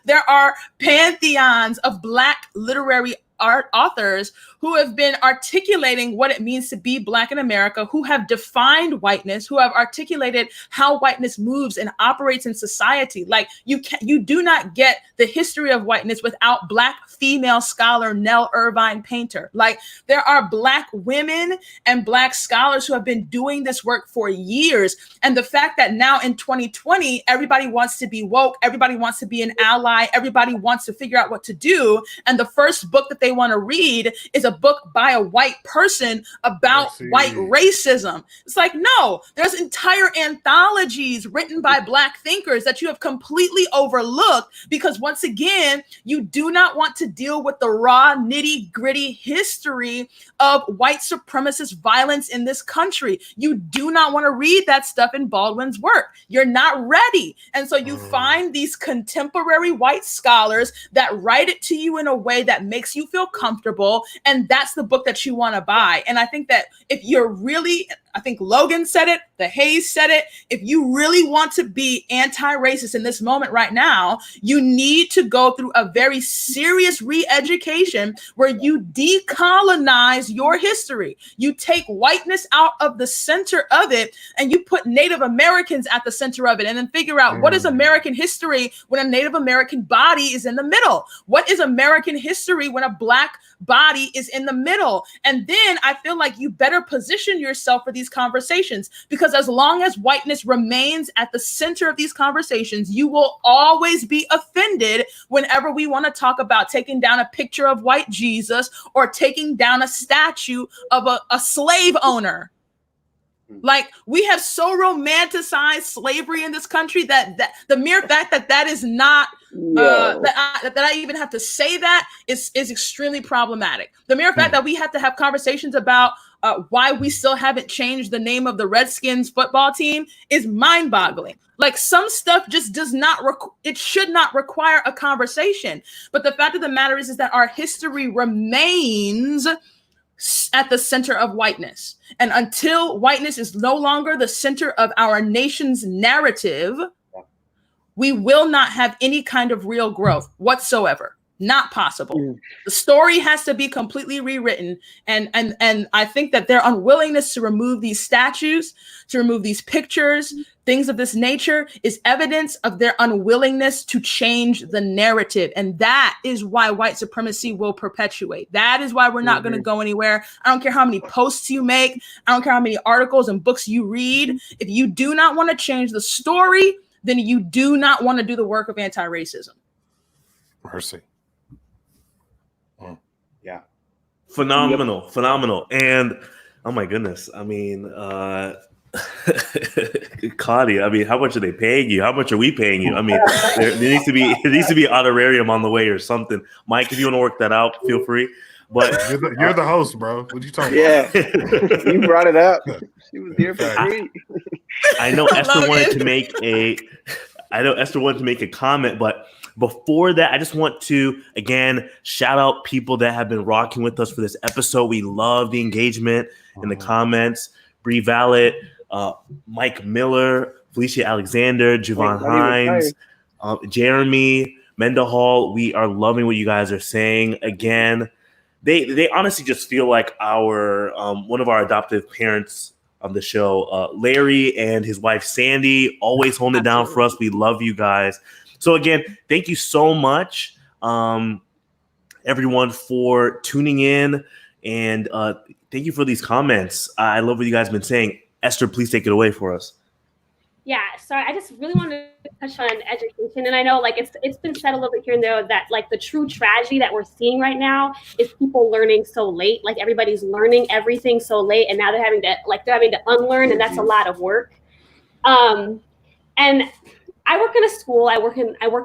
there are pantheons of Black literary art authors who have been articulating what it means to be Black in America, who have defined whiteness, who have articulated how whiteness moves and operates in society. Like you do not get the history of whiteness without Black female scholar Nell Irvine Painter. Like there are Black women and Black scholars who have been doing this work for years. And the fact that now in 2020, everybody wants to be woke, everybody wants to be an ally, everybody wants to figure out what to do. And the first book that they want to read is a book by a white person about white racism. It's like, no, there's entire anthologies written by Black thinkers that you have completely overlooked because, once again, you do not want to deal with the raw, nitty-gritty history of white supremacist violence in this country. You do not want to read that stuff in Baldwin's work. You're not ready. And so you find these contemporary white scholars that write it to you in a way that makes you feel comfortable, and that's the book that you want to buy. And I think that if you're really, I think Logan said it, the Hayes said it, if you really want to be anti-racist in this moment right now, you need to go through a very serious re-education where you decolonize your history. You take whiteness out of the center of it and you put Native Americans at the center of it, and then figure out what is American history when a Native American body is in the middle? What is American history when a Black body is in the middle? And then I feel like you better position yourself for these conversations, because as long as whiteness remains at the center of these conversations, you will always be offended whenever we want to talk about taking down a picture of white Jesus or taking down a statue of a slave owner. Like, we have so romanticized slavery in this country that the mere fact that is not that I even have to say that is extremely problematic. The mere fact that we have to have conversations about why we still haven't changed the name of the Redskins football team is mind-boggling. Like, some stuff just does not it should not require a conversation. But the fact of the matter is that our history remains at the center of whiteness. And until whiteness is no longer the center of our nation's narrative, we will not have any kind of real growth whatsoever. Not possible. The story has to be completely rewritten. And I think that their unwillingness to remove these statues, to remove these pictures, things of this nature is evidence of their unwillingness to change the narrative. And that is why white supremacy will perpetuate. That is why we're not going to go anywhere. I don't care how many posts you make. I don't care how many articles and books you read. If you do not want to change the story, then you do not want to do the work of anti-racism. Mercy. Yeah. Phenomenal. And oh my goodness. I mean, Claudia, I mean, how much are they paying you? How much are we paying you? I mean, there needs to be an honorarium on the way or something. Mike, if you want to work that out, feel free. But you're the host, bro. What you talking about? Yeah, you brought it up. She was here for free. I know Esther wanted to make a comment, but before that, I just want to, again, shout out people that have been rocking with us for this episode. We love the engagement in the comments. Bree Vallet, Mike Miller, Felicia Alexander, Javon Hines, Jeremy Mendenhall. We are loving what you guys are saying. Again, they honestly just feel like our one of our adoptive parents on the show, Larry and his wife Sandy, always holding it down for us. We love you guys. So again, thank you so much, everyone, for tuning in, and thank you for these comments. I love what you guys have been saying. Esther, please take it away for us. Yeah, so I just really wanted to touch on education, and I know like it's been said a little bit here and there that like the true tragedy that we're seeing right now is people learning so late. Like, everybody's learning everything so late, and now they're having to unlearn, and that's a lot of work. And I work in a school. I work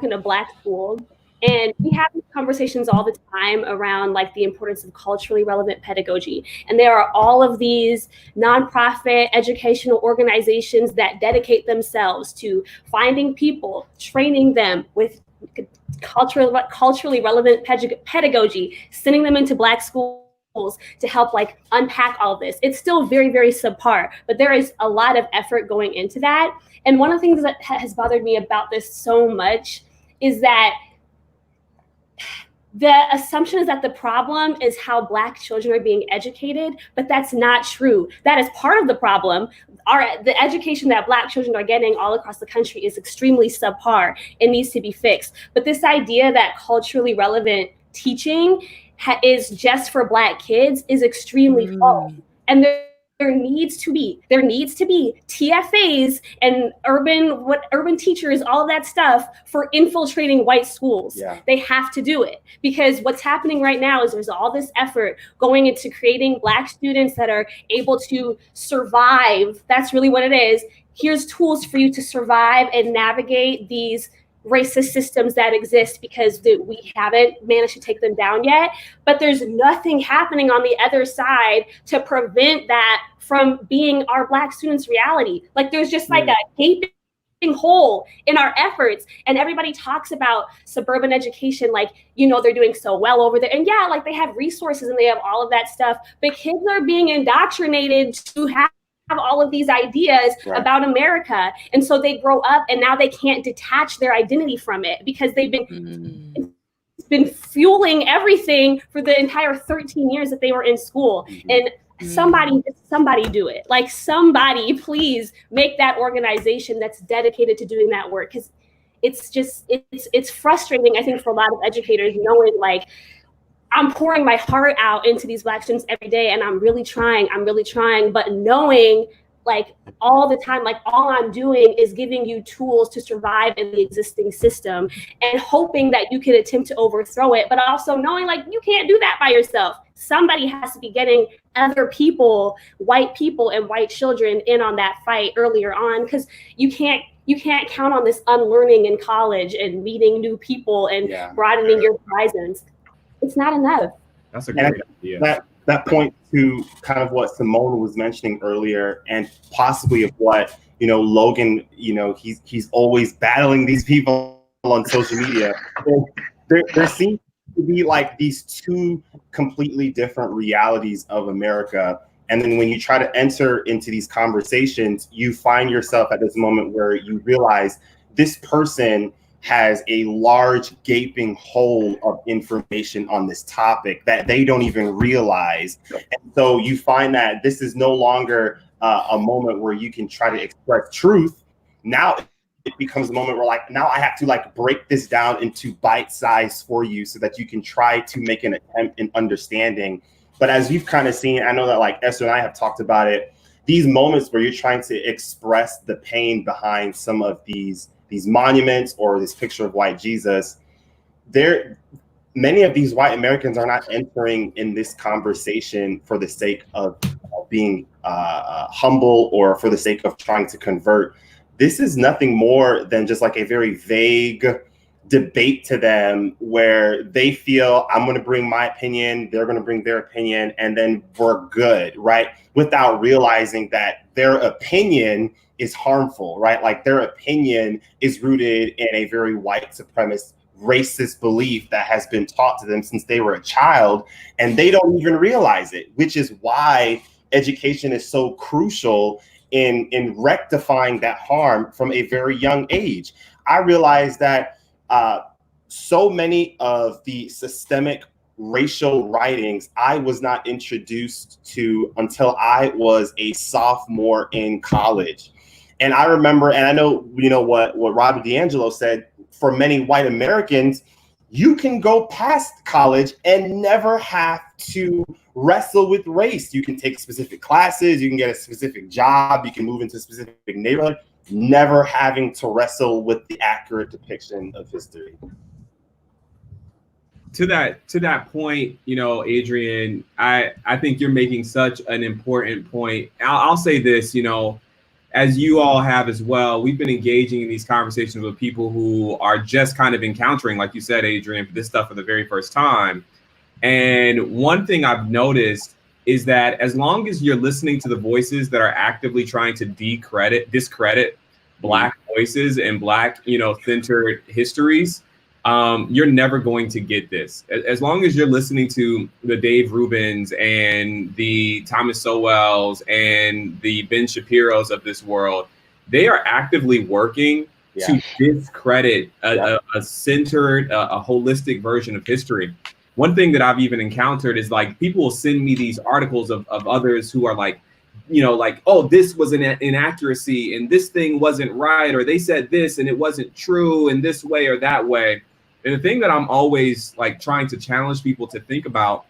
in a Black school, And we have these conversations all the time around like the importance of culturally relevant pedagogy. And there are all of these nonprofit educational organizations that dedicate themselves to finding people, training them with culturally relevant pedagogy, sending them into Black schools to help like unpack all of this. It's still very, very subpar, but there is a lot of effort going into that. And one of the things that has bothered me about this so much is that the assumption is that the problem is how Black children are being educated, but that's not true. That is part of the problem. The education that Black children are getting all across the country is extremely subpar. It needs to be fixed. But this idea that culturally relevant teaching is just for Black kids is extremely false. And there needs to be TFAs and urban teachers, all of that stuff for infiltrating white schools. Yeah. They have to do it, because what's happening right now is there's all this effort going into creating Black students that are able to survive. That's really what it is. Here's tools for you to survive and navigate these racist systems that exist, because we haven't managed to take them down yet. But there's nothing happening on the other side to prevent that from being our Black students' reality. Like there's just like a gaping hole in our efforts. And everybody talks about suburban education, like, you know, they're doing so well over there. And yeah, like they have resources and they have all of that stuff, but kids are being indoctrinated to have all of these ideas about America. And so they grow up and now they can't detach their identity from it, because they've been fueling everything for the entire 13 years that they were in school. And somebody do it. Like somebody please make that organization that's dedicated to doing that work. Because it's frustrating, I think, for a lot of educators, knowing like, I'm pouring my heart out into these Black students every day, and I'm really trying, but knowing like all the time, like all I'm doing is giving you tools to survive in the existing system and hoping that you can attempt to overthrow it, but also knowing like you can't do that by yourself. Somebody has to be getting other people, white people and white children, in on that fight earlier on, because you can't count on this unlearning in college and meeting new people and broadening your horizons. It's not enough. That's a great idea. That point to kind of what Simone was mentioning earlier, and possibly of what, you know, Logan, you know, he's always battling these people on social media. There seems to be like these two completely different realities of America. And then when you try to enter into these conversations, you find yourself at this moment where you realize this person has a large gaping hole of information on this topic that they don't even realize. And so you find that this is no longer a moment where you can try to express truth. Now it becomes a moment where like, now I have to like break this down into bite size for you so that you can try to make an attempt in understanding. But as you've kind of seen, I know that like Esther and I have talked about it, these moments where you're trying to express the pain behind some of these monuments or this picture of white Jesus, many of these white Americans are not entering in this conversation for the sake of being humble or for the sake of trying to convert. This is nothing more than just like a very vague debate to them where they feel I'm going to bring my opinion, they're going to bring their opinion, and then we're good, right? Without realizing that their opinion is harmful, right? Like their opinion is rooted in a very white supremacist, racist belief that has been taught to them since they were a child, and they don't even realize it, which is why education is so crucial in rectifying that harm from a very young age. I realized that so many of the systemic racial writings I was not introduced to until I was a sophomore in college. And I remember, and I know, you know, what Robert DiAngelo said, for many white Americans, you can go past college and never have to wrestle with race. You can take specific classes, you can get a specific job, you can move into a specific neighborhood, never having to wrestle with the accurate depiction of history. To that point, you know, Adrian, I think you're making such an important point. I'll say this, you know, as you all have as well, we've been engaging in these conversations with people who are just kind of encountering, like you said, Adrian, this stuff for the very first time. And one thing I've noticed is that as long as you're listening to the voices that are actively trying to discredit Black voices and Black, centered histories, you're never going to get this. As long as you're listening to the Dave Rubins and the Thomas Sowells and the Ben Shapiros of this world, they are actively working to discredit a centered, a holistic version of history. One thing that I've even encountered is like people will send me these articles of others who are like, oh, this was an inaccuracy and this thing wasn't right, or they said this and it wasn't true in this way or that way. And the thing that I'm always like trying to challenge people to think about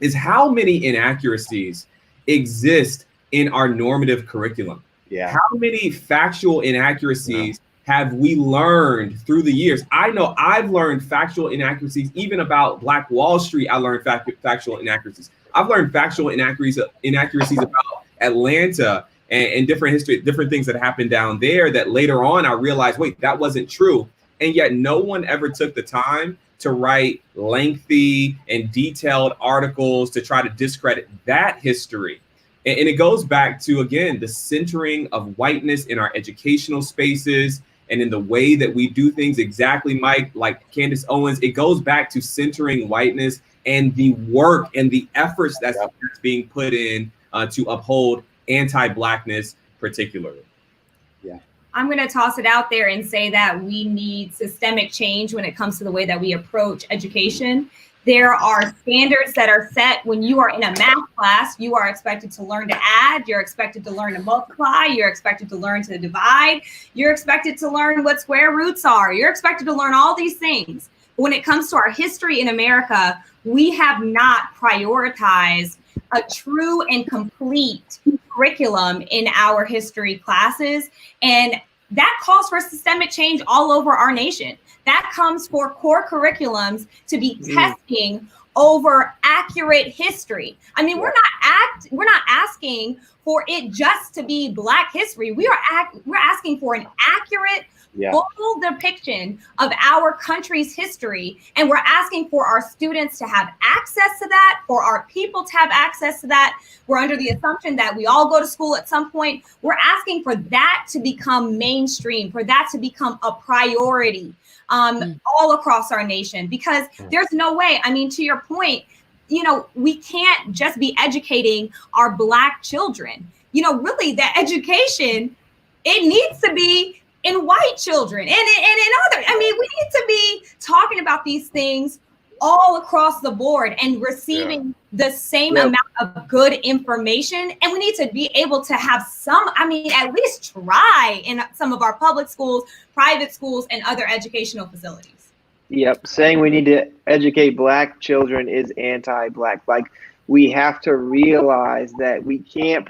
is how many inaccuracies exist in our normative curriculum. Yeah. How many factual inaccuracies have we learned through the years? I know I've learned factual inaccuracies, even about Black Wall Street. I learned factual inaccuracies. I've learned factual inaccuracies about Atlanta and different things that happened down there that later on I realized, wait, that wasn't true. And yet no one ever took the time to write lengthy and detailed articles to try to discredit that history. And it goes back to, again, the centering of whiteness in our educational spaces and in the way that we do things. Exactly, Mike, like Candace Owens, it goes back to centering whiteness and the work and the efforts that's being put in to uphold anti-Blackness particularly. Yeah. I'm going to toss it out there and say that we need systemic change when it comes to the way that we approach education. There are standards that are set when you are in a math class. You are expected to learn to add. You're expected to learn to multiply. You're expected to learn to divide. You're expected to learn what square roots are. You're expected to learn all these things. But when it comes to our history in America, we have not prioritized a true and complete curriculum in our history classes. And that calls for systemic change all over our nation. That comes for core curriculums to be testing over accurate history. I mean, we're not asking for it just to be Black history. We're asking for an accurate, full depiction of our country's history. And we're asking for our students to have access to that, for our people to have access to that. We're under the assumption that we all go to school at some point. We're asking for that to become mainstream, for that to become a priority all across our nation, because there's no way, I mean, to your point, we can't just be educating our Black children. Really, the education, it needs to be in white children and in other. I mean, we need to be talking about these things all across the board and receiving the same amount of good information. And we need to be able to have at least try in some of our public schools, private schools, and other educational facilities. Yep. Saying we need to educate Black children is anti-Black. Like, we have to realize that we can't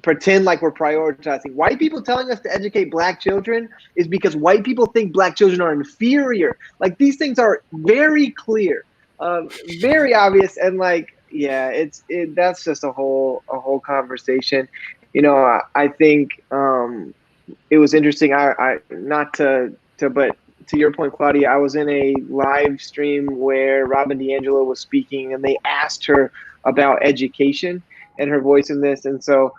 pretend like we're prioritizing. White people telling us to educate Black children is because white people think Black children are inferior. Like, these things are very clear, very obvious, and that's just a whole conversation. I think it was interesting. But to your point, Claudia, I was in a live stream where Robin DiAngelo was speaking, and they asked her about education and her voice in this, and so.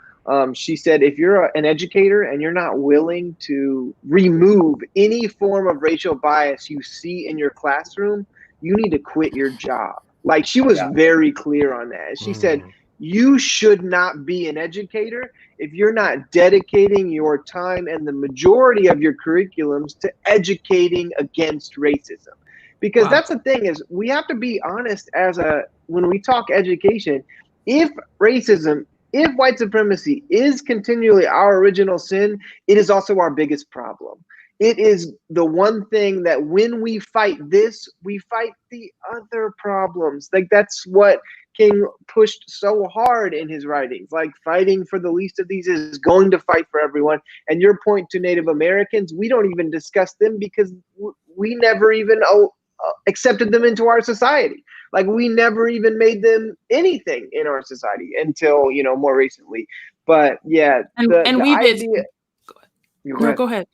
She said, if you're an educator and you're not willing to remove any form of racial bias you see in your classroom, you need to quit your job. Like, she was very clear on that. She said, you should not be an educator if you're not dedicating your time and the majority of your curriculums to educating against racism. Because that's the thing, is we have to be honest when we talk education, if white supremacy is continually our original sin, it is also our biggest problem. It is the one thing that when we fight this, we fight the other problems. Like, that's what King pushed so hard in his writings. Like, fighting for the least of these is going to fight for everyone. And your point to Native Americans, we don't even discuss them because we never even accepted them into our society. Like, we never even made them anything in our society until, more recently. But yeah, and the we've idea. go ahead.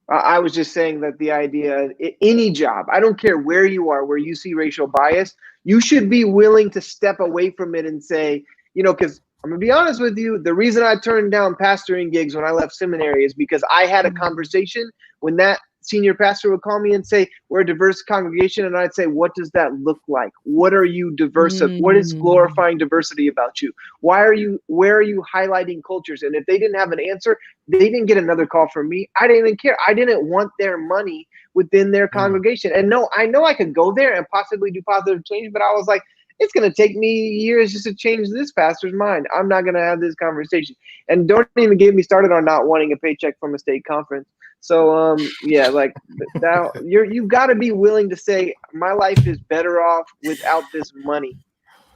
I was just saying that the idea, any job, I don't care where you are, where you see racial bias, you should be willing to step away from it and say, because I'm going to be honest with you, the reason I turned down pastoring gigs when I left seminary is because I had a conversation when that senior pastor would call me and say, we're a diverse congregation. And I'd say, what does that look like? What are you diverse of? What is glorifying diversity about you? Where are you highlighting cultures? And if they didn't have an answer, they didn't get another call from me. I didn't even care. I didn't want their money within their congregation. And no, I know I could go there and possibly do positive change, but I was like, it's going to take me years just to change this pastor's mind. I'm not going to have this conversation. And don't even get me started on not wanting a paycheck from a state conference. So, yeah, like now you've got to be willing to say my life is better off without this money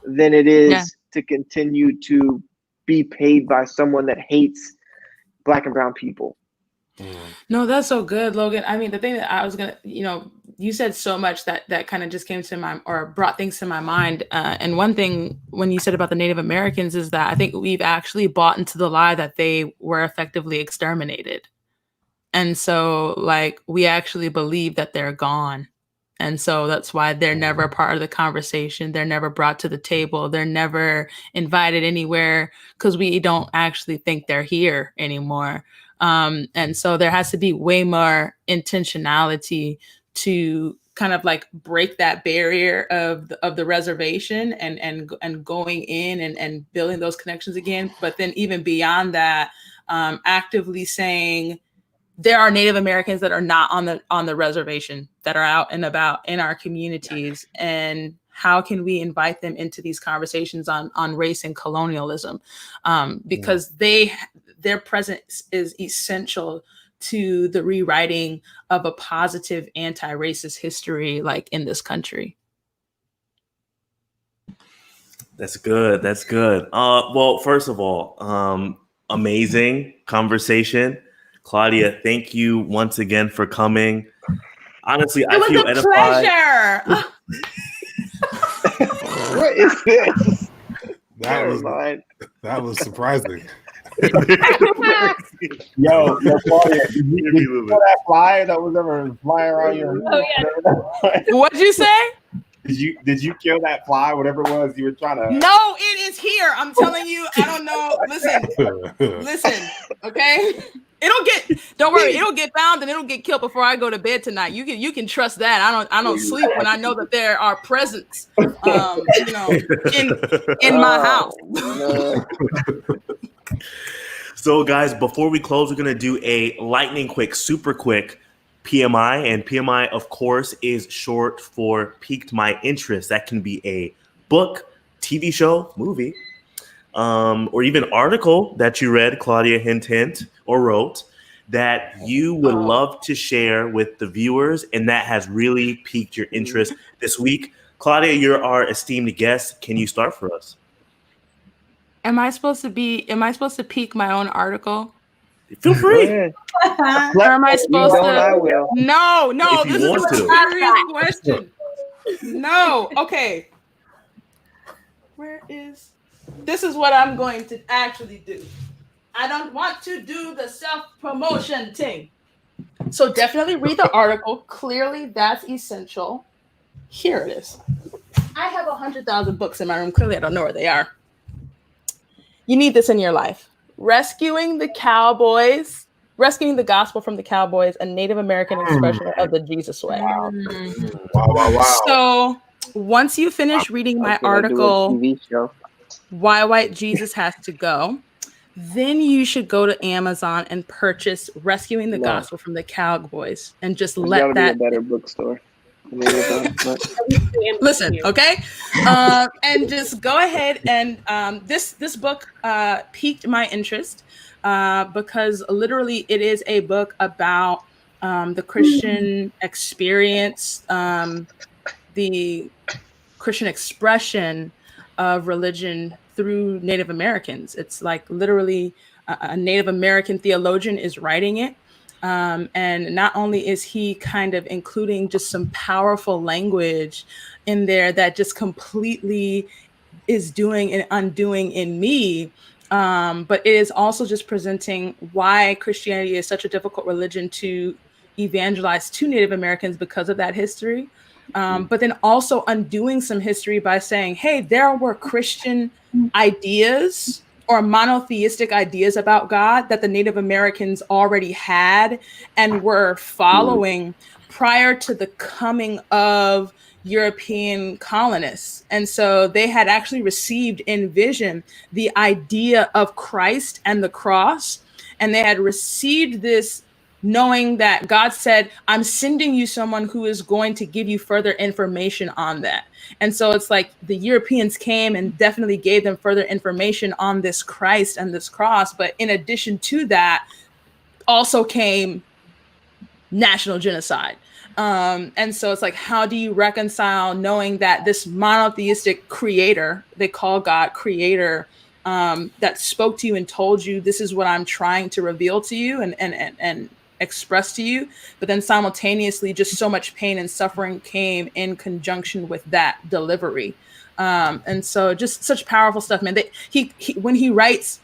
than it is to continue to be paid by someone that hates Black and brown people. No, that's so good, Logan. I mean, the thing that I was going to, you said so much that kind of just came to my, or brought things to my mind. And one thing when you said about the Native Americans is that I think we've actually bought into the lie that they were effectively exterminated. And so like, we actually believe that they're gone. And so that's why they're never a part of the conversation. They're never brought to the table. They're never invited anywhere because we don't actually think they're here anymore. And so there has to be way more intentionality to kind of like break that barrier of the reservation and going in and building those connections again. But then even beyond that, actively saying there are Native Americans that are not on the reservation, that are out and about in our communities, and how can we invite them into these conversations on race and colonialism? Because their presence is essential to the rewriting of a positive anti-racist history like in this country. That's good. That's good. Well, first of all, amazing conversation. Claudia, thank you once again for coming. Honestly, I feel edified. What is this? That was surprising. Yo, Claudia, did you know that fly that was ever flying around your? Oh yeah. What'd you say? Did you kill that fly? Whatever it was you were trying to. No, it is here. I'm telling you. I don't know. Listen. Okay. Don't worry. It'll get found and it'll get killed before I go to bed tonight. You can trust that. I don't sleep when I know that there are presents, in my house. So guys, before we close, we're going to do a lightning quick, super quick PMI. And PMI, of course, is short for piqued my interest. That can be a book, TV show, movie, or even article that you read, Claudia, hint, or wrote, that you would love to share with the viewers and that has really piqued your interest this week. Claudia, you're our esteemed guest. Can you start for us? Am I supposed to pique my own article? Feel free. Or am I supposed to? I will. No, If this you is want a to. serious question. No, okay. This is what I'm going to actually do. I don't want to do the self-promotion thing. So definitely read the article. Clearly, that's essential. Here it is. I have 100,000 books in my room. Clearly, I don't know where they are. You need this in your life. Rescuing the Gospel from the Cowboys, a Native American expression of the Jesus way. Wow. So once you finish reading my article, Why White Jesus Has to Go, then you should go to Amazon and purchase Rescuing the Gospel from the Cowboys and just let that be a better bookstore. Listen, okay? And just go ahead and this book piqued my interest because literally it is a book about the Christian experience, the Christian expression of religion through Native Americans. It's like literally a Native American theologian is writing it. And not only is he kind of including just some powerful language in there that just completely is doing and undoing in me But it is also just presenting why Christianity is such a difficult religion to evangelize to Native Americans because of that history. But then also undoing some history by saying, hey, there were Christian ideas or monotheistic ideas about God that the Native Americans already had and were following prior to the coming of European colonists. And so they had actually received in vision the idea of Christ and the cross. And they had received this knowing that God said, I'm sending you someone who is going to give you further information on that. And so it's like the Europeans came and definitely gave them further information on this Christ and this cross. But in addition to that, also came national genocide. And so it's like, how do you reconcile knowing that this monotheistic creator, they call God creator, that spoke to you and told you, this is what I'm trying to reveal to you and express to you, but then simultaneously just so much pain and suffering came in conjunction with that delivery. And so just such powerful stuff, man. He when he writes,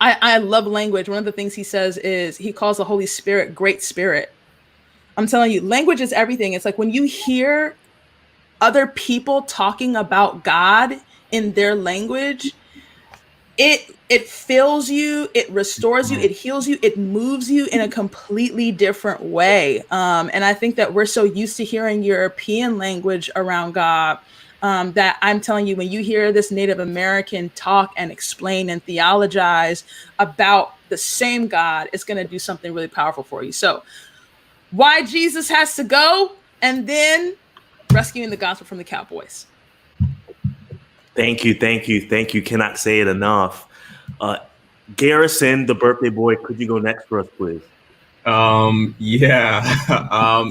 I love language. One of the things he says is he calls the Holy Spirit Great Spirit. I'm telling you, language is everything. It's like when you hear other people talking about God in their language, it fills you, it restores you, it heals you, it moves you in a completely different way. And I think that we're so used to hearing European language around God, that I'm telling you, when you hear this Native American talk and explain and theologize about the same God, it's going to do something really powerful for you. So why Jesus has to go, and then rescuing the gospel from the cowboys. Thank you. Cannot say it enough. Garrison, the birthday boy, could you go next for us, please? Yeah.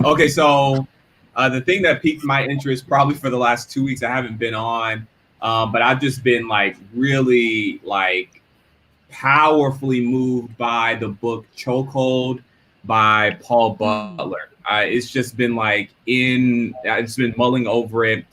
Okay, so the thing that piqued my interest probably for the last 2 weeks, I haven't been on, but I've just been like really like powerfully moved by the book Chokehold by Paul Butler. It's just been like it's been mulling over it.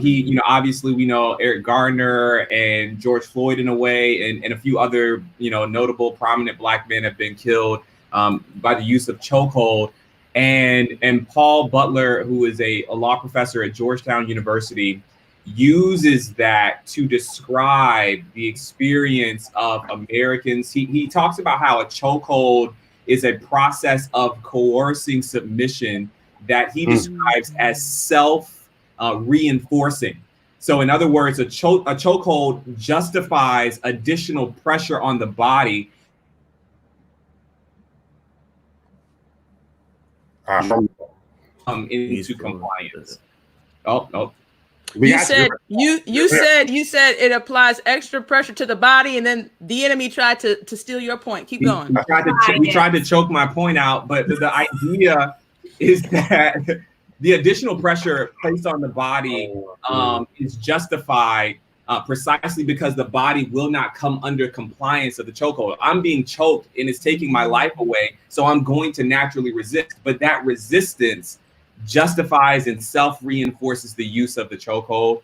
He, obviously we know Eric Garner and George Floyd in a way, and a few other, notable prominent Black men have been killed by the use of chokehold. And Paul Butler, who is a law professor at Georgetown University, uses that to describe the experience of Americans. He talks about how a chokehold is a process of coercing submission that he describes as self-reinforcing. So in other words, a chokehold justifies additional pressure on the body into compliance. You said it applies extra pressure to the body, and then the enemy tried to steal your point. Keep going. We tried to choke my point out, but the idea is that the additional pressure placed on the body is justified precisely because the body will not come under compliance of the chokehold. I'm being choked and it's taking my life away, so I'm going to naturally resist. But that resistance justifies and self-reinforces the use of the chokehold.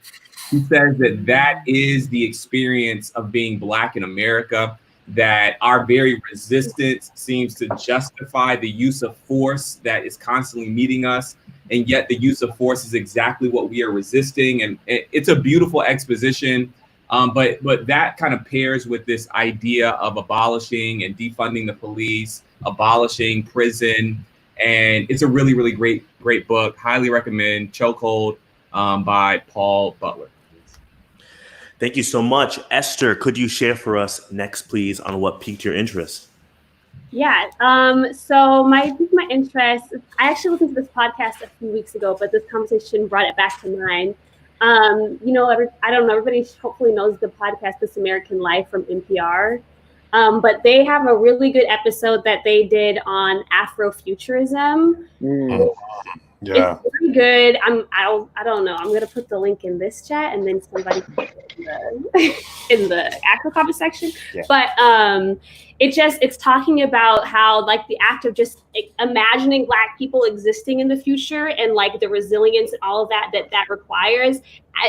He says that is the experience of being Black in America, that our very resistance seems to justify the use of force that is constantly meeting us, and yet the use of force is exactly what we are resisting. And it's a beautiful exposition, but that kind of pairs with this idea of abolishing and defunding the police, abolishing prison. And it's a really, really great book. Highly recommend. Chokehold by Paul Butler. Thank you so much. Esther, could you share for us next, please, on what piqued your interest? Yeah. So my interest, I actually listened to this podcast a few weeks ago, but this conversation brought it back to mind. I don't know, everybody hopefully knows the podcast, This American Life from NPR. But they have a really good episode that they did on Afrofuturism. Yeah. It's very good. I don't know. I'm gonna put the link in this chat, and then somebody put it in the actual comment section. Yeah. But it's talking about how like the act of just imagining Black people existing in the future and like the resilience and all of that requires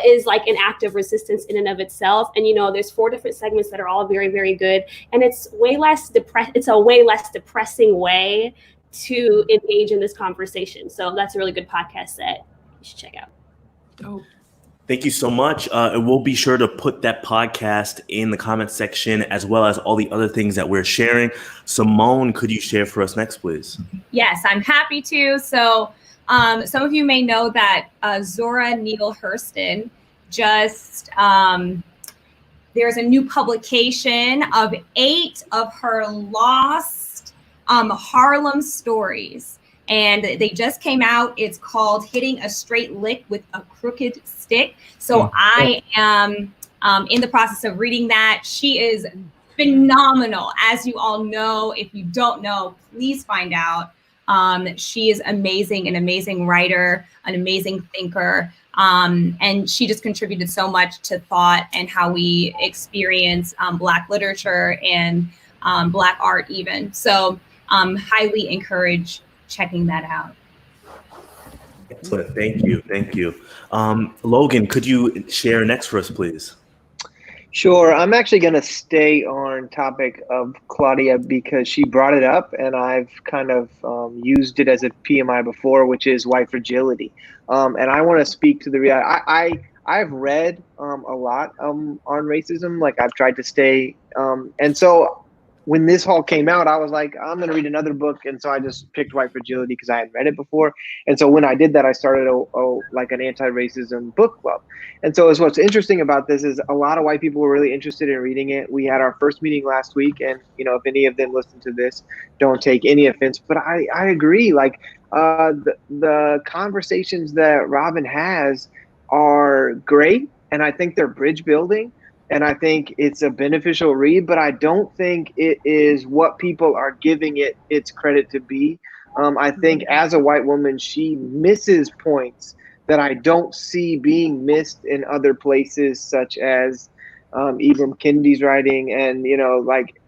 is like an act of resistance in and of itself. And there's 4 different segments that are all very, very good, and it's way less It's a way less depressing way to engage in this conversation. So that's a really good podcast that you should check out. Oh. Thank you so much. And we'll be sure to put that podcast in the comment section as well as all the other things that we're sharing. Simone, could you share for us next, please? Yes, I'm happy to. So some of you may know that Zora Neale Hurston just, there's a new publication of 8 of her lost Harlem stories. And they just came out. It's called Hitting a Straight Lick with a Crooked Stick. So I am in the process of reading that. She is phenomenal. As you all know, if you don't know, please find out. She is amazing, an amazing writer, an amazing thinker. And she just contributed so much to thought and how we experience Black literature and Black art even. So highly encourage checking that out. Excellent. Thank you. Thank you. Logan, could you share next for us, please? Sure. I'm actually going to stay on topic of Claudia because she brought it up, and I've kind of used it as a PMI before, which is white fragility. And I want to speak to the reality. I've read a lot on racism. Like I've tried to stay. And so when this all came out, I was like, I'm going to read another book. And so I just picked White Fragility because I hadn't read it before. And so when I did that, I started like an anti-racism book club. And so what's interesting about this is a lot of white people were really interested in reading it. We had our first meeting last week. And, if any of them listen to this, don't take any offense. But I agree. Like the conversations that Robin has are great. And I think they're bridge building. And I think it's a beneficial read, but I don't think it is what people are giving it its credit to be. I think as a white woman, she misses points that I don't see being missed in other places, such as Ibram Kendi's writing and, like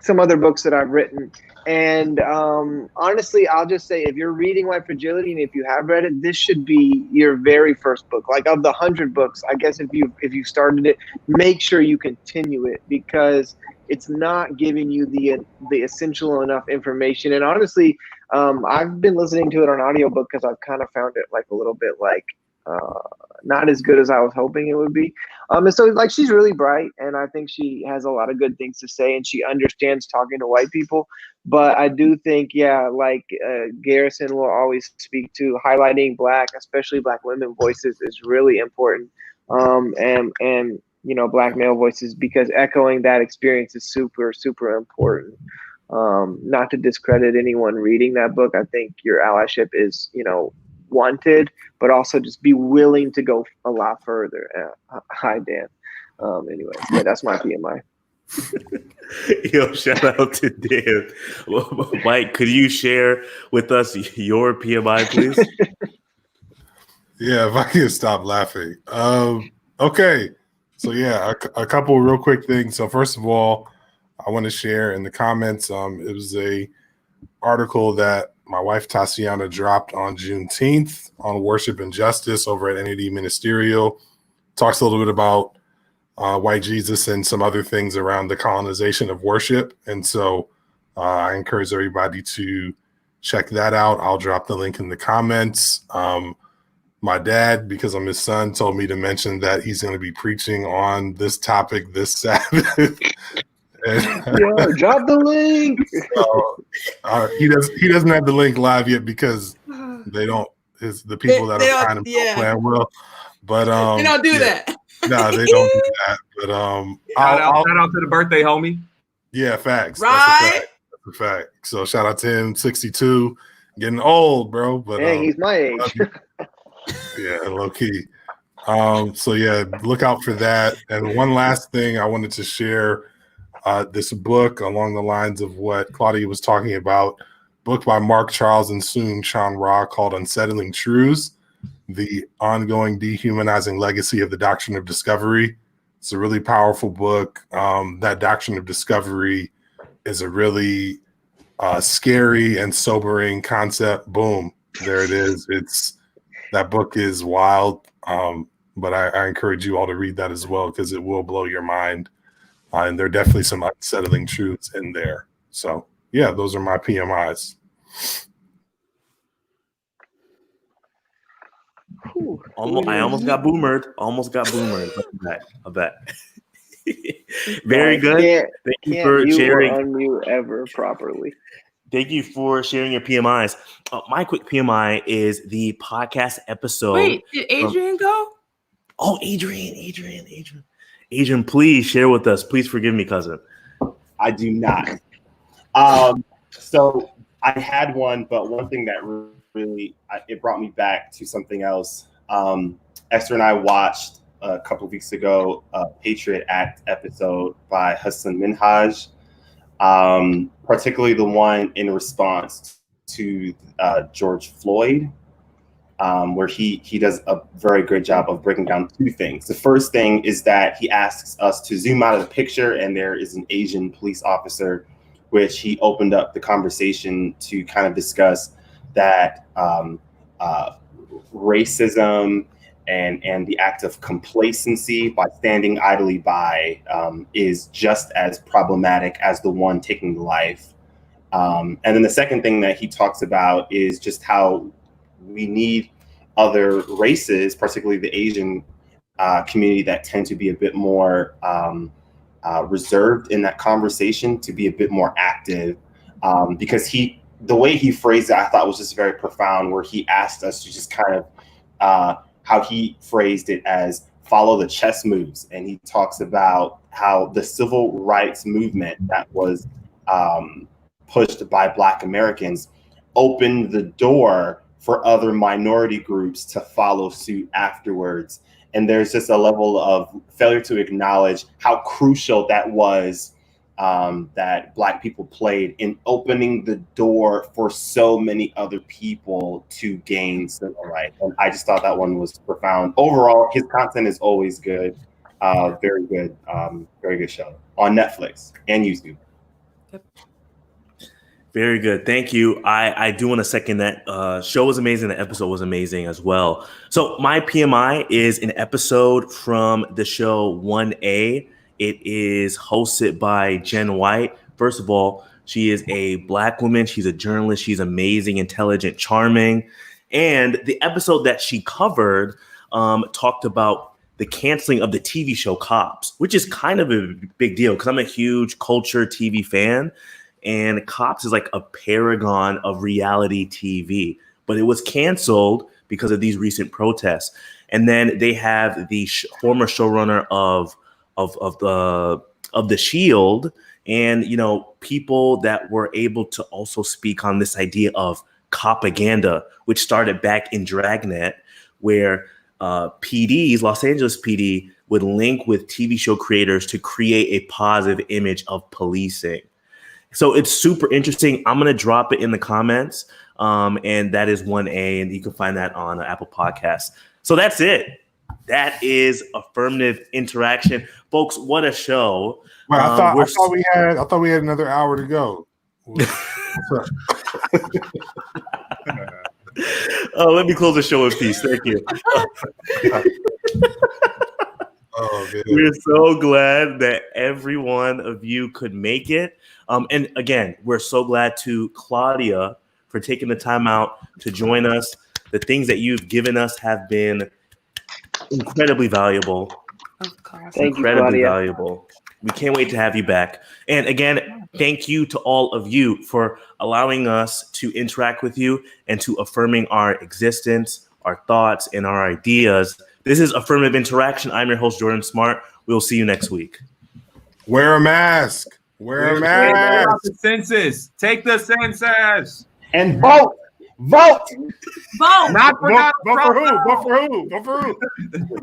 some other books that I've written. And honestly, I'll just say, if you're reading White Fragility and if you have read it, this should be your very first book. Like of the 100 books, I guess if you started it, make sure you continue it because it's not giving you the essential enough information. And honestly, I've been listening to it on audiobook because I've kind of found it like a little bit like not as good as I was hoping it would be. And so like she's really bright and I think she has a lot of good things to say and she understands talking to white people. But I do think, like Garrison will always speak to, highlighting Black, especially Black women voices is really important. And Black male voices, because echoing that experience is super, super important. Not to discredit anyone reading that book. I think your allyship is, wanted, but also just be willing to go a lot further. Hi, Dan. Anyway, that's my PMI. Yo, shout out to Dan. Mike, could you share with us your PMI, please? Yeah, if I can stop laughing. Okay. So a couple real quick things. So first of all, I want to share in the comments. It was a article that my wife Tatiana dropped on Juneteenth on worship and justice over at NAD Ministerial. Talks a little bit about white Jesus and some other things around the colonization of worship. And so I encourage everybody to check that out. I'll drop the link in the comments. My dad, because I'm his son, told me to mention that he's going to be preaching on this topic this Sabbath. Yo, drop the link. So, he doesn't have the link live yet because they don't. The people that are trying to plan will. But they don't do that. No, they don't do that. But shout out to the birthday homie. Yeah, facts. Right. That's a fact. So shout out to him, 62, getting old, bro. But he's my age. Yeah, low key. So look out for that. And one last thing I wanted to share, this book along the lines of what Claudia was talking about, book by Mark Charles and Soong Chan Ra called Unsettling Truths, The Ongoing Dehumanizing Legacy of the Doctrine of Discovery. It's a really powerful book. That doctrine of discovery is a really scary and sobering concept. Boom, there it is. That book is wild, but I encourage you all to read that as well because it will blow your mind. And there are definitely some unsettling truths in there. So yeah, those are my PMIs. I almost got boomered. I bet. Very good. Thank you for sharing. Unmute ever properly. Thank you for sharing your PMIs. My quick PMI is the podcast episode. Wait, did Adrian go? Oh, Adrian, please share with us. Please forgive me, cousin. I do not. So I had one, but one thing that really it brought me back to something else. Esther and I watched a couple of weeks ago a Patriot Act episode by Hassan Minhaj, particularly the one in response to George Floyd, where he does a very good job of breaking down two things. The first thing is that he asks us to zoom out of the picture, and there is an Asian police officer, which he opened up the conversation to kind of discuss that racism and the act of complacency by standing idly by is just as problematic as the one taking the life. And then the second thing that he talks about is just how we need other races, particularly the Asian community, that tend to be a bit more reserved in that conversation, to be a bit more active, because the way he phrased it, I thought was just very profound, where he asked us to just kind of how he phrased it as follow the chess moves. And he talks about how the civil rights movement that was pushed by Black Americans opened the door for other minority groups to follow suit afterwards. And there's just a level of failure to acknowledge how crucial that was, that Black people played in opening the door for so many other people to gain civil rights. And I just thought that one was profound. Overall, his content is always good. Very good show on Netflix and YouTube. Yep. Very good. Thank you. I do want to second that. Show was amazing. The episode was amazing as well. So my PMI is an episode from the show 1A. It is hosted by Jen White. First of all, she is a Black woman. She's a journalist. She's amazing, intelligent, charming. And the episode that she covered talked about the canceling of the TV show Cops, which is kind of a big deal because I'm a huge culture TV fan. And Cops is like a paragon of reality TV. But it was canceled because of these recent protests. And then they have the former showrunner of the Shield, and people that were able to also speak on this idea of propaganda, which started back in Dragnet, where PDs, Los Angeles PD, would link with TV show creators to create a positive image of policing. So it's super interesting. I'm going to drop it in the comments, and that is 1A, and you can find that on Apple Podcasts. So that's it. That is Affirmative Interaction, folks. What a show! Well, I thought we had another hour to go. Let me close the show in peace. Thank you. We're so glad that every one of you could make it. And again, we're so glad to Claudia for taking the time out to join us. The things that you've given us have been incredibly valuable. Of course. Incredibly valuable. We can't wait to have you back. And again, thank you to all of you for allowing us to interact with you and to affirming our existence, our thoughts, and our ideas. This is Affirmative Interaction. I'm your host, Jordan Smart. We'll see you next week. Wear a mask. Wear a mask. The census. Take the census. And vote. Not Vote for who? Vote for who?